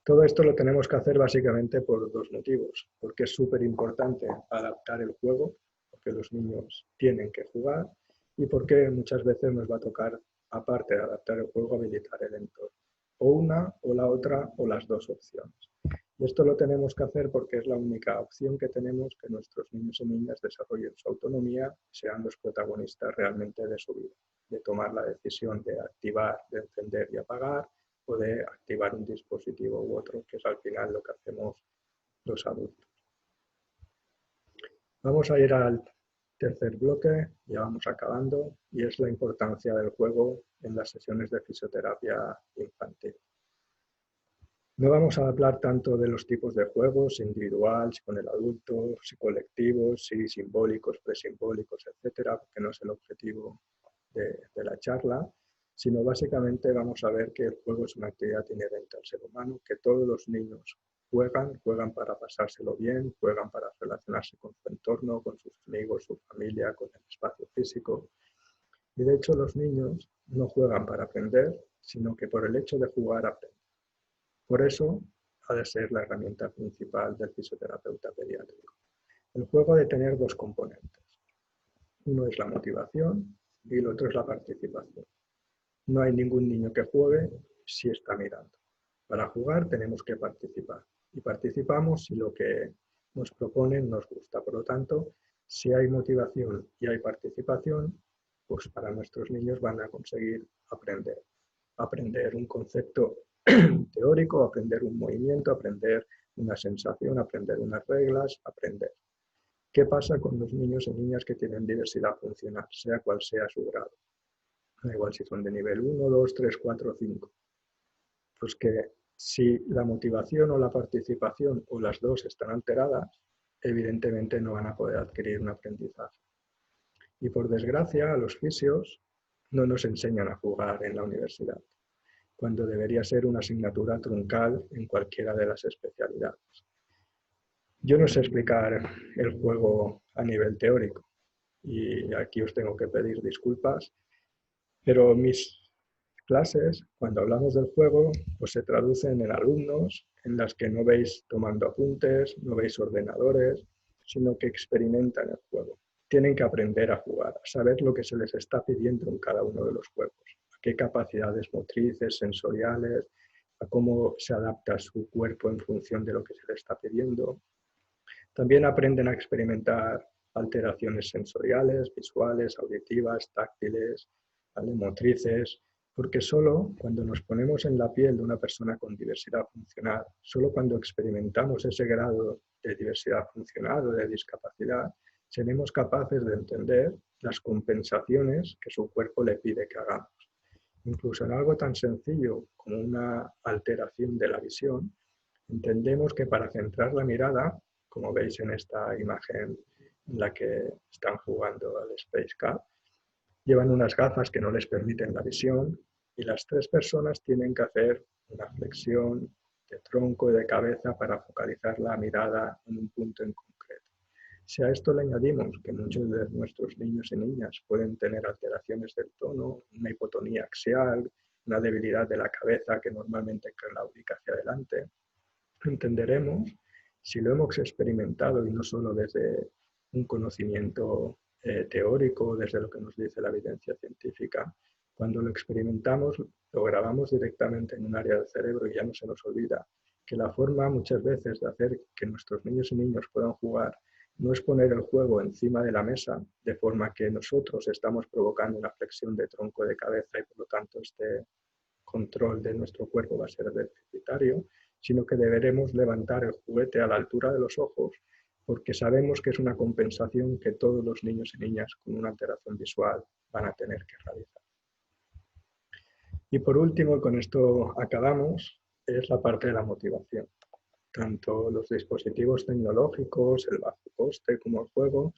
Todo esto lo tenemos que hacer básicamente por dos motivos, porque es súper importante adaptar el juego, porque los niños tienen que jugar y porque muchas veces nos va a tocar, aparte de adaptar el juego, habilitar el entorno. O una, o la otra, o las dos opciones. Y esto lo tenemos que hacer porque es la única opción que tenemos que nuestros niños y niñas desarrollen su autonomía, sean los protagonistas realmente de su vida, de tomar la decisión de activar, de encender y apagar, o de activar un dispositivo u otro, que es al final lo que hacemos los adultos. Vamos a ir al tercer bloque, ya vamos acabando, y es la importancia del juego en las sesiones de fisioterapia infantil. No vamos a hablar tanto de los tipos de juegos, si individual, si con el adulto, si colectivos, si simbólicos, presimbólicos, etcétera, porque no es el objetivo de la charla, sino básicamente vamos a ver que el juego es una actividad inherente al ser humano, que todos los niños juegan para pasárselo bien, juegan para relacionarse con su entorno, con sus amigos, su familia, con el espacio físico. Y de hecho los niños no juegan para aprender, sino que por el hecho de jugar aprenden. Por eso ha de ser la herramienta principal del fisioterapeuta pediátrico. El juego ha de tener dos componentes. Uno es la motivación y el otro es la participación. No hay ningún niño que juegue si está mirando. Para jugar tenemos que participar. Y participamos si lo que nos proponen nos gusta. Por lo tanto, si hay motivación y hay participación, pues para nuestros niños van a conseguir aprender un concepto teórico, aprender un movimiento, aprender una sensación, aprender unas reglas, aprender. ¿Qué pasa con los niños y niñas que tienen diversidad funcional, sea cual sea su grado? Da igual si son de nivel 1, 2, 3, 4, 5. Pues que si la motivación o la participación o las dos están alteradas, evidentemente no van a poder adquirir un aprendizaje. Y por desgracia, a los fisios no nos enseñan a jugar en la universidad, cuando debería ser una asignatura truncal en cualquiera de las especialidades. Yo no sé explicar el juego a nivel teórico y aquí os tengo que pedir disculpas, pero mis clases, cuando hablamos del juego, pues se traducen en alumnos en las que no veis tomando apuntes, no veis ordenadores, sino que experimentan el juego. Tienen que aprender a jugar, a saber lo que se les está pidiendo en cada uno de los juegos, a qué capacidades motrices, sensoriales, a cómo se adapta su cuerpo en función de lo que se les está pidiendo. También aprenden a experimentar alteraciones sensoriales, visuales, auditivas, táctiles, motrices, porque solo cuando nos ponemos en la piel de una persona con diversidad funcional, solo cuando experimentamos ese grado de diversidad funcional o de discapacidad, seremos capaces de entender las compensaciones que su cuerpo le pide que hagamos. Incluso en algo tan sencillo como una alteración de la visión, entendemos que para centrar la mirada, como veis en esta imagen en la que están jugando al Space Cup, llevan unas gafas que no les permiten la visión y las tres personas tienen que hacer una flexión de tronco y de cabeza para focalizar la mirada en un punto en concreto. Si a esto le añadimos que muchos de nuestros niños y niñas pueden tener alteraciones del tono, una hipotonía axial, una debilidad de la cabeza que normalmente claudica hacia adelante, entenderemos, si lo hemos experimentado y no solo desde un conocimiento teórico, desde lo que nos dice la evidencia científica, cuando lo experimentamos, lo grabamos directamente en un área del cerebro y ya no se nos olvida que la forma muchas veces de hacer que nuestros niños y niñas puedan jugar no es poner el juego encima de la mesa, de forma que nosotros estamos provocando una flexión de tronco de cabeza y por lo tanto este control de nuestro cuerpo va a ser deficitario, sino que deberemos levantar el juguete a la altura de los ojos porque sabemos que es una compensación que todos los niños y niñas con una alteración visual van a tener que realizar. Y por último, y con esto acabamos, es la parte de la motivación. Tanto los dispositivos tecnológicos, el bajo coste como el juego,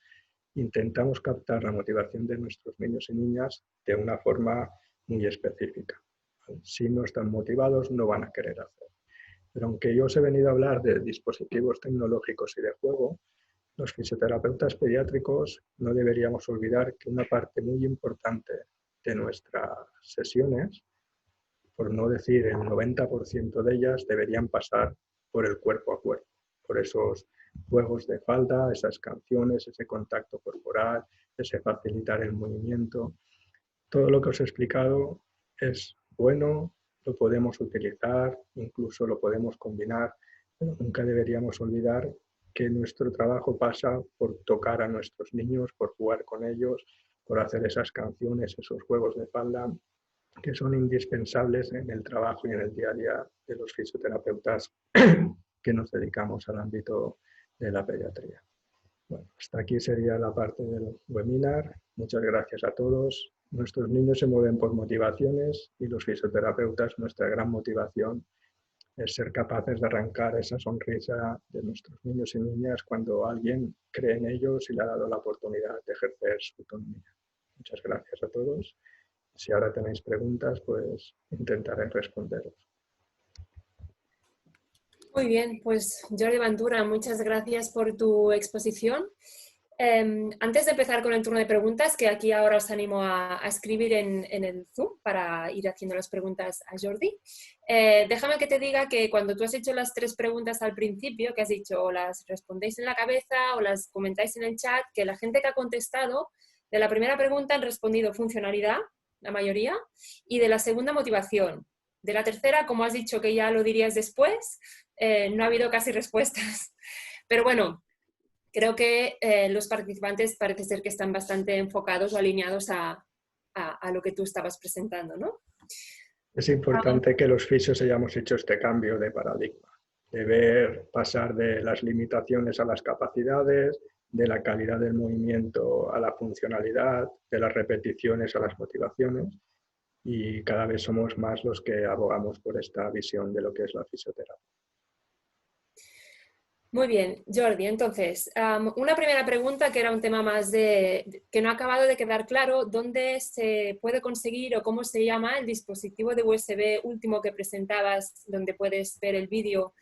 intentamos captar la motivación de nuestros niños y niñas de una forma muy específica. Si no están motivados, no van a querer hacer. Pero aunque yo os he venido a hablar de dispositivos tecnológicos y de juego, los fisioterapeutas pediátricos no deberíamos olvidar que una parte muy importante de nuestras sesiones, por no decir el 90% de ellas, deberían pasar por el cuerpo a cuerpo, por esos juegos de falda, esas canciones, ese contacto corporal, ese facilitar el movimiento. Todo lo que os he explicado es bueno, lo podemos utilizar, incluso lo podemos combinar, pero nunca deberíamos olvidar que nuestro trabajo pasa por tocar a nuestros niños, por jugar con ellos, por hacer esas canciones, esos juegos de falda, que son indispensables en el trabajo y en el día a día de los fisioterapeutas que nos dedicamos al ámbito de la pediatría. Bueno, hasta aquí sería la parte del webinar. Muchas gracias a todos. Nuestros niños se mueven por motivaciones y los fisioterapeutas, nuestra gran motivación es ser capaces de arrancar esa sonrisa de nuestros niños y niñas cuando alguien cree en ellos y le ha dado la oportunidad de ejercer su autonomía. Muchas gracias a todos. Si ahora tenéis preguntas, pues intentaré responderos. Muy bien, pues Jordi Ventura, muchas gracias por tu exposición. Antes de empezar con el turno de preguntas, que aquí ahora os animo a escribir en el Zoom para ir haciendo las preguntas a Jordi, déjame que te diga que cuando tú has hecho las 3 preguntas al principio, que has dicho o las respondéis en la cabeza o las comentáis en el chat, que la gente que ha contestado de la primera pregunta han respondido funcionalidad, la mayoría, y de la segunda motivación. De la tercera, como has dicho que ya lo dirías después, no ha habido casi respuestas. Pero bueno, creo que los participantes parece ser que están bastante enfocados o alineados a lo que tú estabas presentando, ¿no? Es importante que los fisios hayamos hecho este cambio de paradigma, de ver pasar de las limitaciones a las capacidades, de la calidad del movimiento a la funcionalidad, de las repeticiones a las motivaciones, y cada vez somos más los que abogamos por esta visión de lo que es la fisioterapia. Muy bien, Jordi. Entonces, una primera pregunta que era un tema más que no ha acabado de quedar claro. ¿Dónde se puede conseguir o cómo se llama el dispositivo de USB último que presentabas, donde puedes ver el vídeo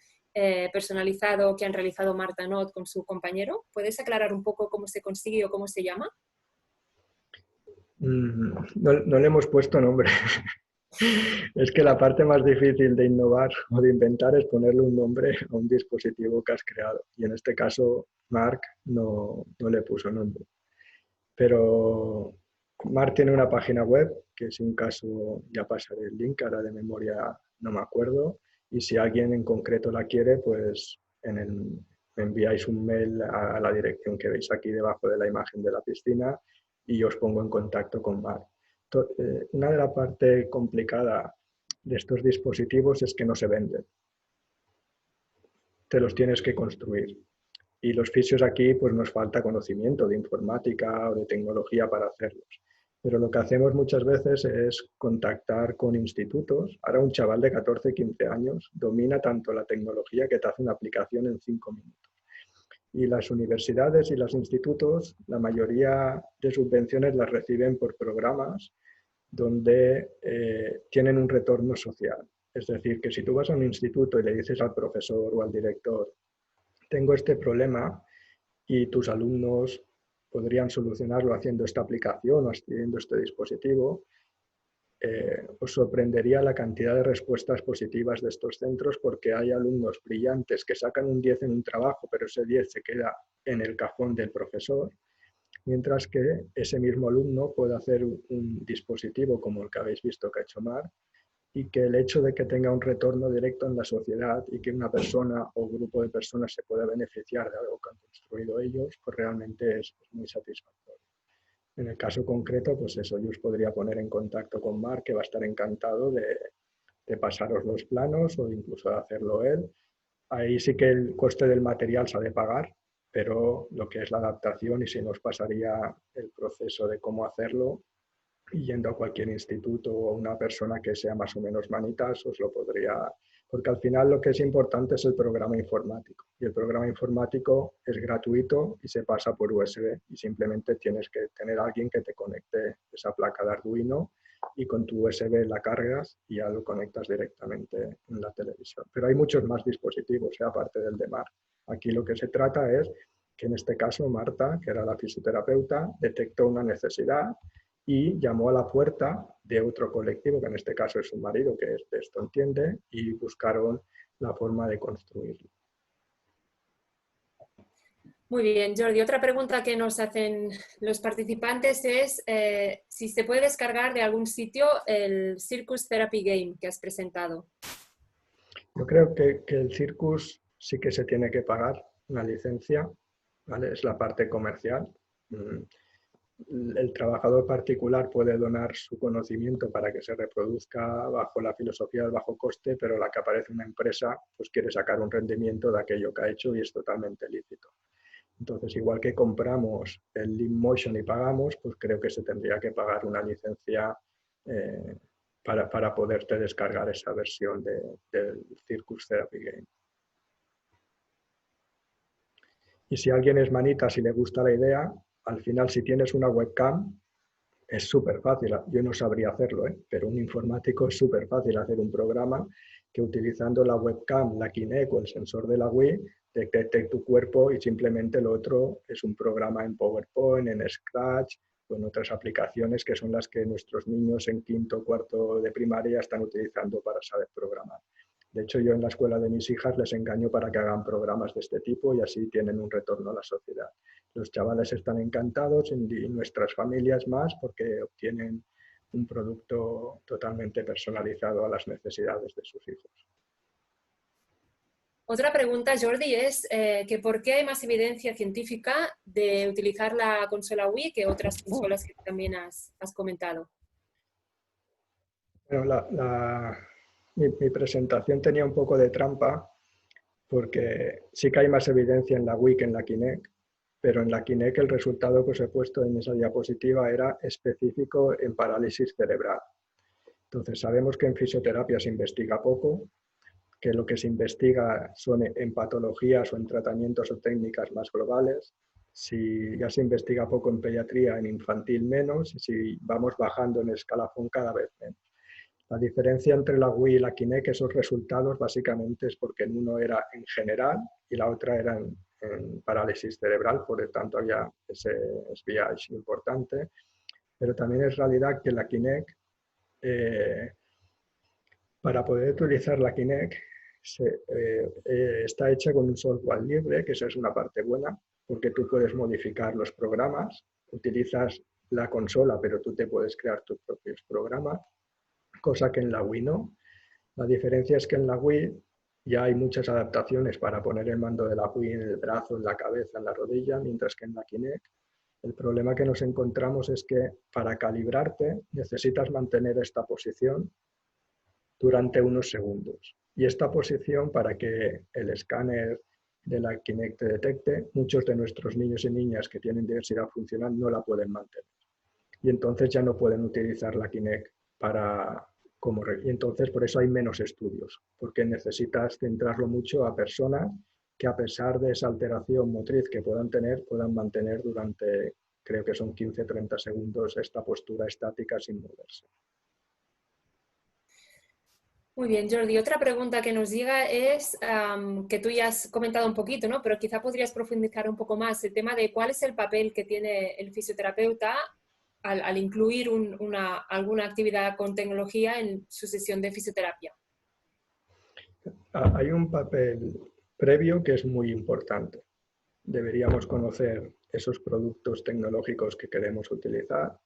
personalizado que han realizado Marta Not con su compañero? ¿Puedes aclarar un poco cómo se consigue o cómo se llama? No le hemos puesto nombre. Es que la parte más difícil de innovar o de inventar es ponerle un nombre a un dispositivo que has creado. Y en este caso, Marc no le puso nombre. Pero Marc tiene una página web, que si un caso ya pasaré el link, ahora de memoria no me acuerdo. Y si alguien en concreto la quiere, pues me enviáis un mail a la dirección que veis aquí debajo de la imagen de la piscina y os pongo en contacto con Marc. Una de las partes complicadas de estos dispositivos es que no se venden. Te los tienes que construir. Y los fisios aquí pues nos falta conocimiento de informática o de tecnología para hacerlos. Pero lo que hacemos muchas veces es contactar con institutos. Ahora un chaval de 14, 15 años domina tanto la tecnología que te hace una aplicación en 5 minutos. Y las universidades y los institutos, la mayoría de subvenciones las reciben por programas donde tienen un retorno social. Es decir, que si tú vas a un instituto y le dices al profesor o al director, tengo este problema y tus alumnos podrían solucionarlo haciendo esta aplicación o haciendo este dispositivo, os sorprendería la cantidad de respuestas positivas de estos centros, porque hay alumnos brillantes que sacan un 10 en un trabajo, pero ese 10 se queda en el cajón del profesor, mientras que ese mismo alumno puede hacer un dispositivo como el que habéis visto que ha hecho Marc, y que el hecho de que tenga un retorno directo en la sociedad y que una persona o grupo de personas se pueda beneficiar de algo que han construido ellos, pues realmente es muy satisfactorio. En el caso concreto, pues eso, yo os podría poner en contacto con Marc, que va a estar encantado de pasaros los planos o incluso de hacerlo él. Ahí sí que el coste del material se ha de pagar, pero lo que es la adaptación, y si nos pasaría el proceso de cómo hacerlo, y yendo a cualquier instituto o una persona que sea más o menos manitas, os lo podría... Porque al final lo que es importante es el programa informático. Y el programa informático es gratuito y se pasa por USB. Y simplemente tienes que tener a alguien que te conecte esa placa de Arduino y con tu USB la cargas y ya lo conectas directamente en la televisión. Pero hay muchos más dispositivos, aparte del de Marc. Aquí lo que se trata es que en este caso Marta, que era la fisioterapeuta, detectó una necesidad y llamó a la puerta de otro colectivo, que en este caso es su marido, que de esto entiende, y buscaron la forma de construirlo. Muy bien, Jordi. Otra pregunta que nos hacen los participantes es si se puede descargar de algún sitio el Circus Therapy Game que has presentado. Yo creo que el Circus sí que se tiene que pagar una licencia, ¿vale? Es la parte comercial. El trabajador particular puede donar su conocimiento para que se reproduzca bajo la filosofía del bajo coste, pero la que aparece una empresa pues quiere sacar un rendimiento de aquello que ha hecho y es totalmente lícito. Entonces, igual que compramos el Leapmotion y pagamos, pues creo que se tendría que pagar una licencia para poderte descargar esa versión del Circus Therapy Game. Y si alguien es manitas y le gusta la idea, al final, si tienes una webcam, es súper fácil. Yo no sabría hacerlo, pero un informático es súper fácil hacer un programa que utilizando la webcam, la Kinect o el sensor de la Wii, detecte tu cuerpo y simplemente lo otro es un programa en PowerPoint, en Scratch o en otras aplicaciones que son las que nuestros niños en quinto o cuarto de primaria están utilizando para saber programar. De hecho, yo en la escuela de mis hijas les engaño para que hagan programas de este tipo y así tienen un retorno a la sociedad. Los chavales están encantados y nuestras familias más porque obtienen un producto totalmente personalizado a las necesidades de sus hijos. Otra pregunta, Jordi, es que ¿por qué hay más evidencia científica de utilizar la consola Wii que otras consolas que también has comentado? Bueno, mi presentación tenía un poco de trampa porque sí que hay más evidencia en la Wii que en la Kinect, pero en la Kinect el resultado que os he puesto en esa diapositiva era específico en parálisis cerebral. Entonces sabemos que en fisioterapia se investiga poco, que lo que se investiga son en patologías o en tratamientos o técnicas más globales. Si ya se investiga poco en pediatría, en infantil menos, y si vamos bajando en escalafón cada vez menos. La diferencia entre la Wii y la Kinect, esos resultados básicamente es porque en uno era en general y la otra era en parálisis cerebral, por lo tanto había ese sbiage importante, pero también es realidad que la Kinect, para poder utilizar la Kinect, está hecha con un software libre, que esa es una parte buena, porque tú puedes modificar los programas, utilizas la consola, pero tú te puedes crear tus propios programas, cosa que en la Wii no. La diferencia es que en la Wii ya hay muchas adaptaciones para poner el mando de la Wii en el brazo, en la cabeza, en la rodilla, mientras que en la Kinect el problema que nos encontramos es que para calibrarte necesitas mantener esta posición durante unos segundos. Y esta posición, para que el escáner de la Kinect te detecte, muchos de nuestros niños y niñas que tienen diversidad funcional no la pueden mantener. Y entonces ya no pueden utilizar la Kinect y entonces por eso hay menos estudios, porque necesitas centrarlo mucho a personas que a pesar de esa alteración motriz que puedan tener, puedan mantener durante, creo que son 15-30 segundos, esta postura estática sin moverse. Muy bien, Jordi. Otra pregunta que nos llega es, que tú ya has comentado un poquito, ¿no? Pero quizá podrías profundizar un poco más el tema de cuál es el papel que tiene el fisioterapeuta al incluir alguna actividad con tecnología en su sesión de fisioterapia. Hay un papel previo que es muy importante. Deberíamos conocer esos productos tecnológicos que queremos utilizar,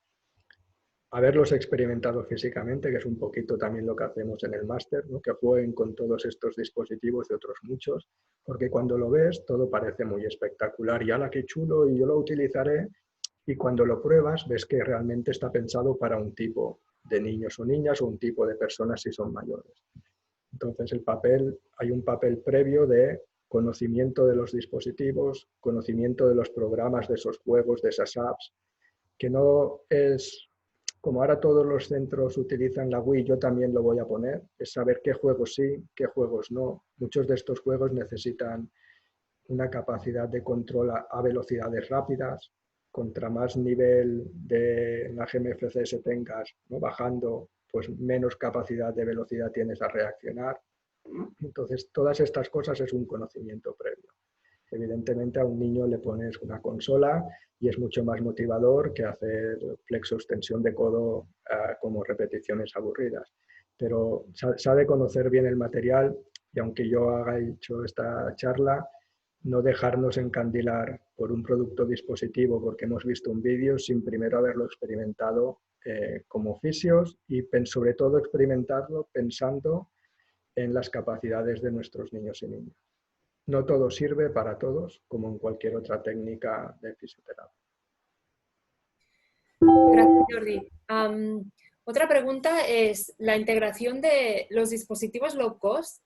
haberlos experimentado físicamente, que es un poquito también lo que hacemos en el máster, ¿no? Que jueguen con todos estos dispositivos y otros muchos, porque cuando lo ves todo parece muy espectacular y ¡ala, qué chulo! Y yo lo utilizaré, y cuando lo pruebas ves que realmente está pensado para un tipo de niños o niñas o un tipo de personas si son mayores. Entonces hay un papel previo de conocimiento de los dispositivos, conocimiento de los programas, de esos juegos, de esas apps, que no es, como ahora todos los centros utilizan la Wii, yo también lo voy a poner, es saber qué juegos sí, qué juegos no. Muchos de estos juegos necesitan una capacidad de control a velocidades rápidas, contra más nivel de la GMFCS tengas, ¿no? Bajando, pues menos capacidad de velocidad tienes a reaccionar. Entonces, todas estas cosas es un conocimiento previo. Evidentemente a un niño le pones una consola y es mucho más motivador que hacer flexo-extensión de codo como repeticiones aburridas. Pero sabe conocer bien el material y aunque yo haya hecho esta charla, no dejarnos encandilar por un producto dispositivo porque hemos visto un vídeo sin primero haberlo experimentado como fisios y sobre todo experimentarlo pensando en las capacidades de nuestros niños y niñas. No todo sirve para todos, como en cualquier otra técnica de fisioterapia. Gracias, Jordi. Otra pregunta es la integración de los dispositivos low cost.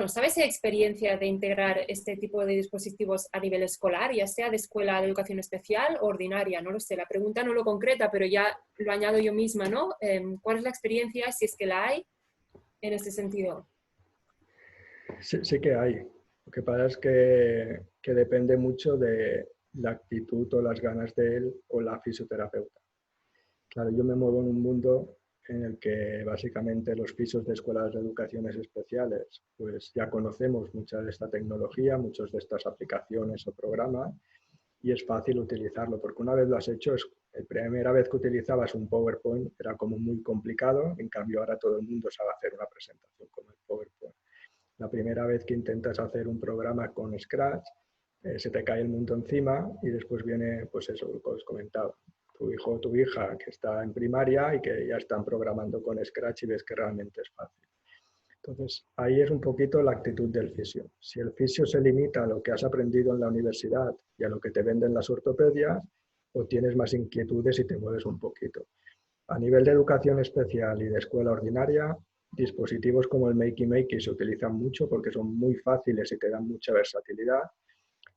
¿Sabes si hay experiencia de integrar este tipo de dispositivos a nivel escolar, ya sea de escuela de educación especial o ordinaria? No lo sé, la pregunta no lo concreta, pero ya lo añado yo misma, ¿no? ¿Cuál es la experiencia, si es que la hay, en este sentido? Sí que hay. Lo que pasa es que depende mucho de la actitud o las ganas de él o la fisioterapeuta. Claro, yo me muevo en un mundo en el que básicamente los fisios de escuelas de educaciones especiales pues ya conocemos mucha de esta tecnología, muchas de estas aplicaciones o programas y es fácil utilizarlo porque una vez lo has hecho, la primera vez que utilizabas un PowerPoint era como muy complicado, en cambio ahora todo el mundo sabe hacer una presentación con el PowerPoint. La primera vez que intentas hacer un programa con Scratch, se te cae el mundo encima y después viene, pues eso, lo que os comentaba, tu hijo o tu hija que está en primaria y que ya están programando con Scratch y ves que realmente es fácil. Entonces, ahí es un poquito la actitud del fisio. Si el fisio se limita a lo que has aprendido en la universidad y a lo que te venden las ortopedias, o tienes más inquietudes y te mueves un poquito. A nivel de educación especial y de escuela ordinaria, dispositivos como el Makey Makey se utilizan mucho porque son muy fáciles y te dan mucha versatilidad.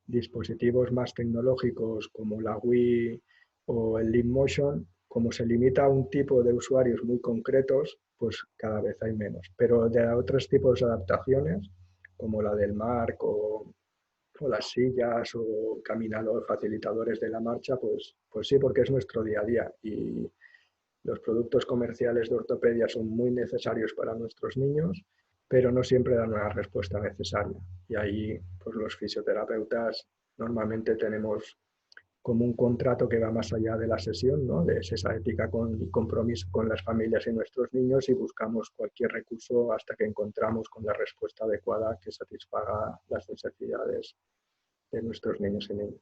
Dispositivos más tecnológicos como la Wii o el Leap Motion, como se limita a un tipo de usuarios muy concretos, pues cada vez hay menos. Pero de otros tipos de adaptaciones, como la del Marc o las sillas o caminadores facilitadores de la marcha, pues sí, porque es nuestro día a día. Y los productos comerciales de ortopedia son muy necesarios para nuestros niños, pero no siempre dan una respuesta necesaria. Y ahí, pues los fisioterapeutas normalmente tenemos como un contrato que va más allá de la sesión, ¿no? De esa ética y compromiso con las familias y nuestros niños, y buscamos cualquier recurso hasta que encontramos con la respuesta adecuada que satisfaga las necesidades de nuestros niños y niñas.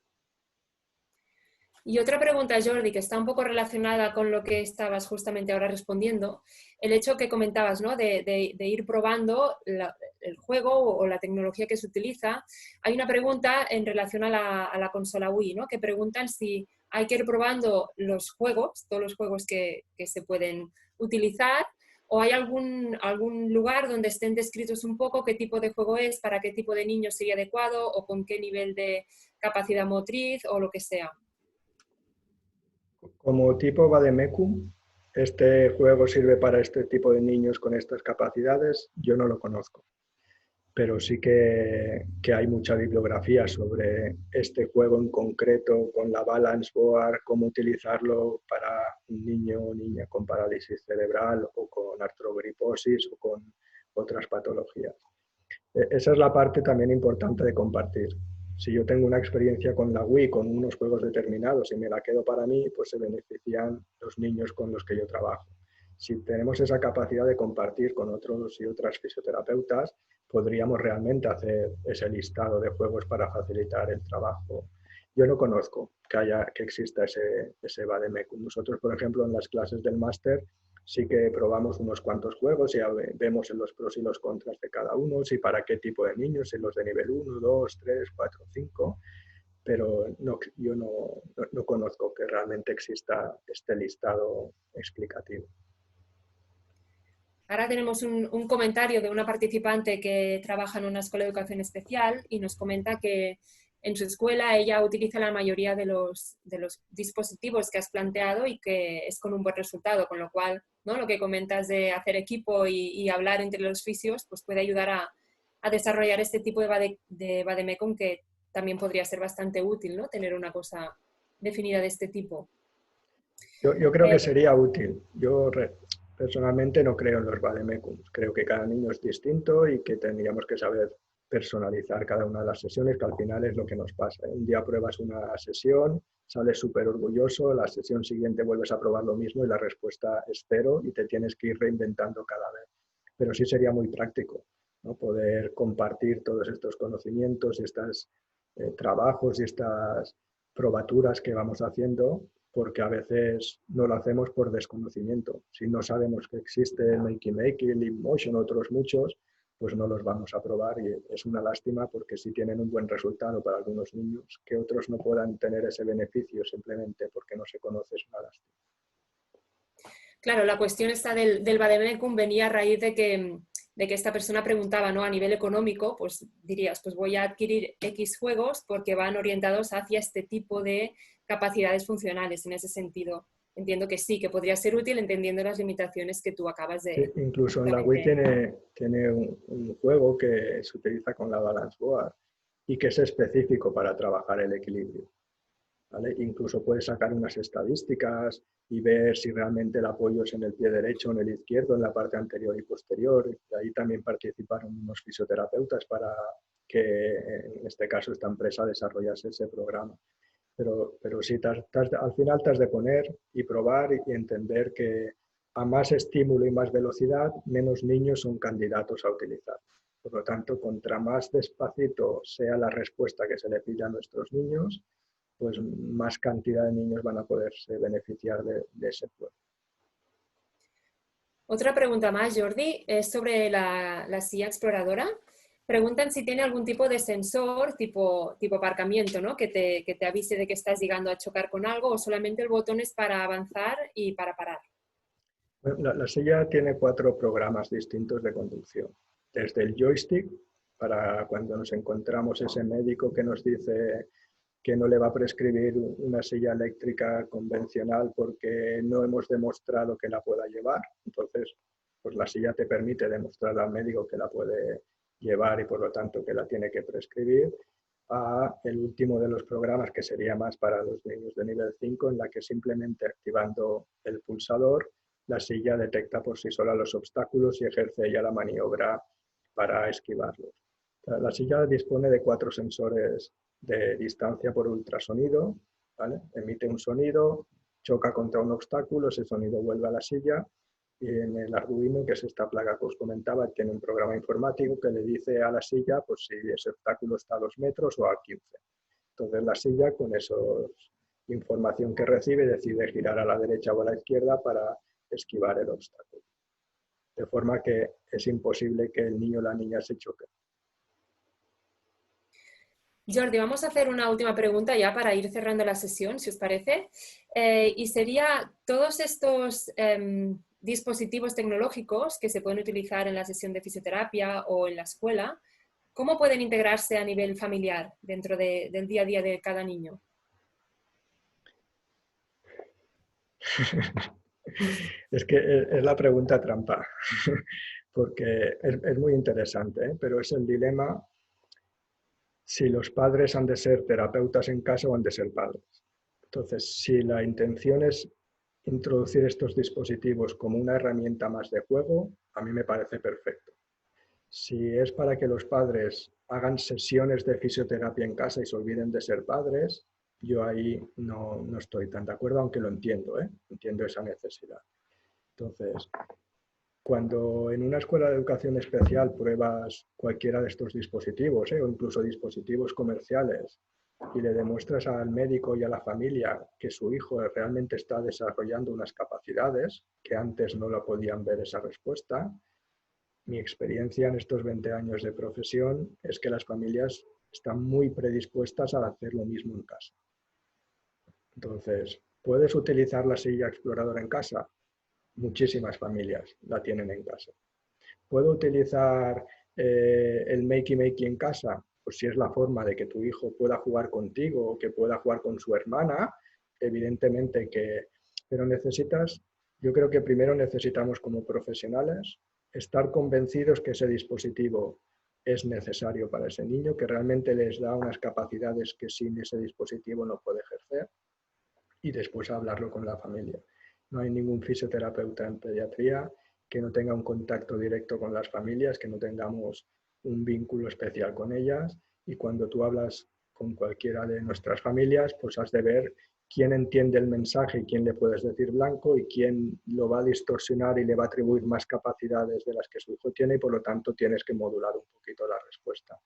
Y otra pregunta, Jordi, que está un poco relacionada con lo que estabas justamente ahora respondiendo, el hecho que comentabas, ¿no? de ir probando el juego o la tecnología que se utiliza. Hay una pregunta en relación a la consola Wii, ¿no? Que preguntan si hay que ir probando los juegos, todos los juegos que se pueden utilizar, o hay algún lugar donde estén descritos un poco qué tipo de juego es, para qué tipo de niño sería adecuado o con qué nivel de capacidad motriz o lo que sea. Como tipo vademecum, este juego sirve para este tipo de niños con estas capacidades, yo no lo conozco. Pero sí que hay mucha bibliografía sobre este juego en concreto, con la balance board, cómo utilizarlo para un niño o niña con parálisis cerebral o con artrogriposis o con otras patologías. Esa es la parte también importante de compartir. Si yo tengo una experiencia con la Wii, con unos juegos determinados y me la quedo para mí, pues se benefician los niños con los que yo trabajo. Si tenemos esa capacidad de compartir con otros y otras fisioterapeutas, podríamos realmente hacer ese listado de juegos para facilitar el trabajo. Yo no conozco que exista ese vademecum. Nosotros, por ejemplo, en las clases del máster sí que probamos unos cuantos juegos y vemos en los pros y los contras de cada uno, si para qué tipo de niños, si los de nivel 1, 2, 3, 4, 5, pero yo no conozco que realmente exista este listado explicativo. Ahora tenemos un comentario de una participante que trabaja en una escuela de educación especial y nos comenta que en su escuela ella utiliza la mayoría de los dispositivos que has planteado y que es con un buen resultado, con lo cual, ¿no? Lo que comentas de hacer equipo y hablar entre los fisios, pues puede ayudar a desarrollar este tipo de vademecum, que también podría ser bastante útil, ¿no? Tener una cosa definida de este tipo. Yo creo que sería útil. Yo personalmente no creo en los vademecums. Creo que cada niño es distinto y que tendríamos que saber personalizar cada una de las sesiones, que al final es lo que nos pasa. Un día pruebas una sesión, sales súper orgulloso, la sesión siguiente vuelves a probar lo mismo y la respuesta es cero y te tienes que ir reinventando cada vez. Pero sí sería muy práctico, ¿no? Poder compartir todos estos conocimientos y estos trabajos y estas probaturas que vamos haciendo, porque a veces no lo hacemos por desconocimiento. Si no sabemos que existe el Makey Makey, el Leap Motion, otros muchos, pues no los vamos a probar, y es una lástima porque sí tienen un buen resultado para algunos niños, que otros no puedan tener ese beneficio simplemente porque no se conoce, es una lástima. Claro, la cuestión esta del vademecum venía a raíz de que esta persona preguntaba, ¿no? A nivel económico, pues dirías, pues voy a adquirir X juegos porque van orientados hacia este tipo de capacidades funcionales. En ese sentido, entiendo que sí, que podría ser útil entendiendo las limitaciones que tú acabas de... Sí, incluso en la Wii tiene un juego que se utiliza con la balance board y que es específico para trabajar el equilibrio, ¿vale? Incluso puedes sacar unas estadísticas y ver si realmente el apoyo es en el pie derecho o en el izquierdo, en la parte anterior y posterior. Y ahí también participaron unos fisioterapeutas para que, en este caso, esta empresa desarrollase ese programa. Pero sí, al final te has de poner y probar y entender que a más estímulo y más velocidad, menos niños son candidatos a utilizar. Por lo tanto, contra más despacito sea la respuesta que se le pide a nuestros niños, pues más cantidad de niños van a poderse beneficiar de ese juego. Otra pregunta más, Jordi, es sobre la silla exploradora. Preguntan si tiene algún tipo de sensor tipo aparcamiento, ¿no? Que te avise de que estás llegando a chocar con algo, o solamente el botón es para avanzar y para parar. La silla tiene 4 programas distintos de conducción. Desde el joystick, para cuando nos encontramos ese médico que nos dice que no le va a prescribir una silla eléctrica convencional porque no hemos demostrado que la pueda llevar. Entonces, pues la silla te permite demostrar al médico que la puede llevar y por lo tanto que la tiene que prescribir. A el último de los programas, que sería más para los niños de nivel 5, en la que simplemente activando el pulsador, la silla detecta por sí sola los obstáculos y ejerce ella la maniobra para esquivarlos. La silla dispone de 4 sensores de distancia por ultrasonido, ¿vale? Emite un sonido, choca contra un obstáculo, ese sonido vuelve a la silla y en el Arduino, que es esta placa que os comentaba, tiene un programa informático que le dice a la silla pues, si ese obstáculo está a 2 metros o a 15. Entonces la silla, con esa información que recibe, decide girar a la derecha o a la izquierda para esquivar el obstáculo. De forma que es imposible que el niño o la niña se choquen. Jordi, vamos a hacer una última pregunta ya para ir cerrando la sesión, si os parece. Y sería, todos estos dispositivos tecnológicos que se pueden utilizar en la sesión de fisioterapia o en la escuela, ¿cómo pueden integrarse a nivel familiar dentro del día a día de cada niño? Es que es la pregunta trampa, porque es muy interesante, ¿eh? Pero es el dilema si los padres han de ser terapeutas en casa o han de ser padres. Entonces, si la intención es introducir estos dispositivos como una herramienta más de juego, a mí me parece perfecto. Si es para que los padres hagan sesiones de fisioterapia en casa y se olviden de ser padres, yo ahí no estoy tan de acuerdo, aunque lo entiendo, ¿eh? Entiendo esa necesidad. Entonces, cuando en una escuela de educación especial pruebas cualquiera de estos dispositivos, o incluso dispositivos comerciales, y le demuestras al médico y a la familia que su hijo realmente está desarrollando unas capacidades que antes no lo podían ver esa respuesta, mi experiencia en estos 20 años de profesión es que las familias están muy predispuestas a hacer lo mismo en casa. Entonces, ¿puedes utilizar la silla exploradora en casa? Muchísimas familias la tienen en casa. ¿Puedo utilizar el makey-makey en casa? Pues si es la forma de que tu hijo pueda jugar contigo o que pueda jugar con su hermana, evidentemente que... Pero yo creo que primero necesitamos como profesionales estar convencidos que ese dispositivo es necesario para ese niño, que realmente les da unas capacidades que sin ese dispositivo no puede ejercer, y después hablarlo con la familia. No hay ningún fisioterapeuta en pediatría que no tenga un contacto directo con las familias, que no tengamos un vínculo especial con ellas, y cuando tú hablas con cualquiera de nuestras familias, pues has de ver quién entiende el mensaje y quién le puedes decir blanco y quién lo va a distorsionar y le va a atribuir más capacidades de las que su hijo tiene, y por lo tanto tienes que modular un poquito la respuesta.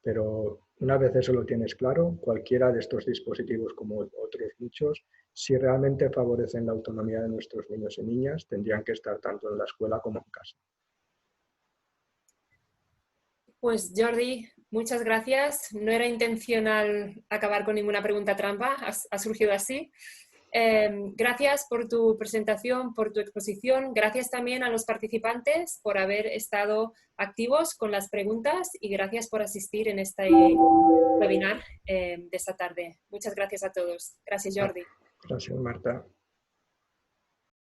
Pero una vez eso lo tienes claro, cualquiera de estos dispositivos, como otros muchos, si realmente favorecen la autonomía de nuestros niños y niñas, tendrían que estar tanto en la escuela como en casa. Pues Jordi, muchas gracias. No era intencional acabar con ninguna pregunta trampa, ha surgido así. Gracias por tu presentación, por tu exposición. Gracias también a los participantes por haber estado activos con las preguntas y gracias por asistir en este webinar de esta tarde. Muchas gracias a todos. Gracias, Jordi. Gracias, Marta.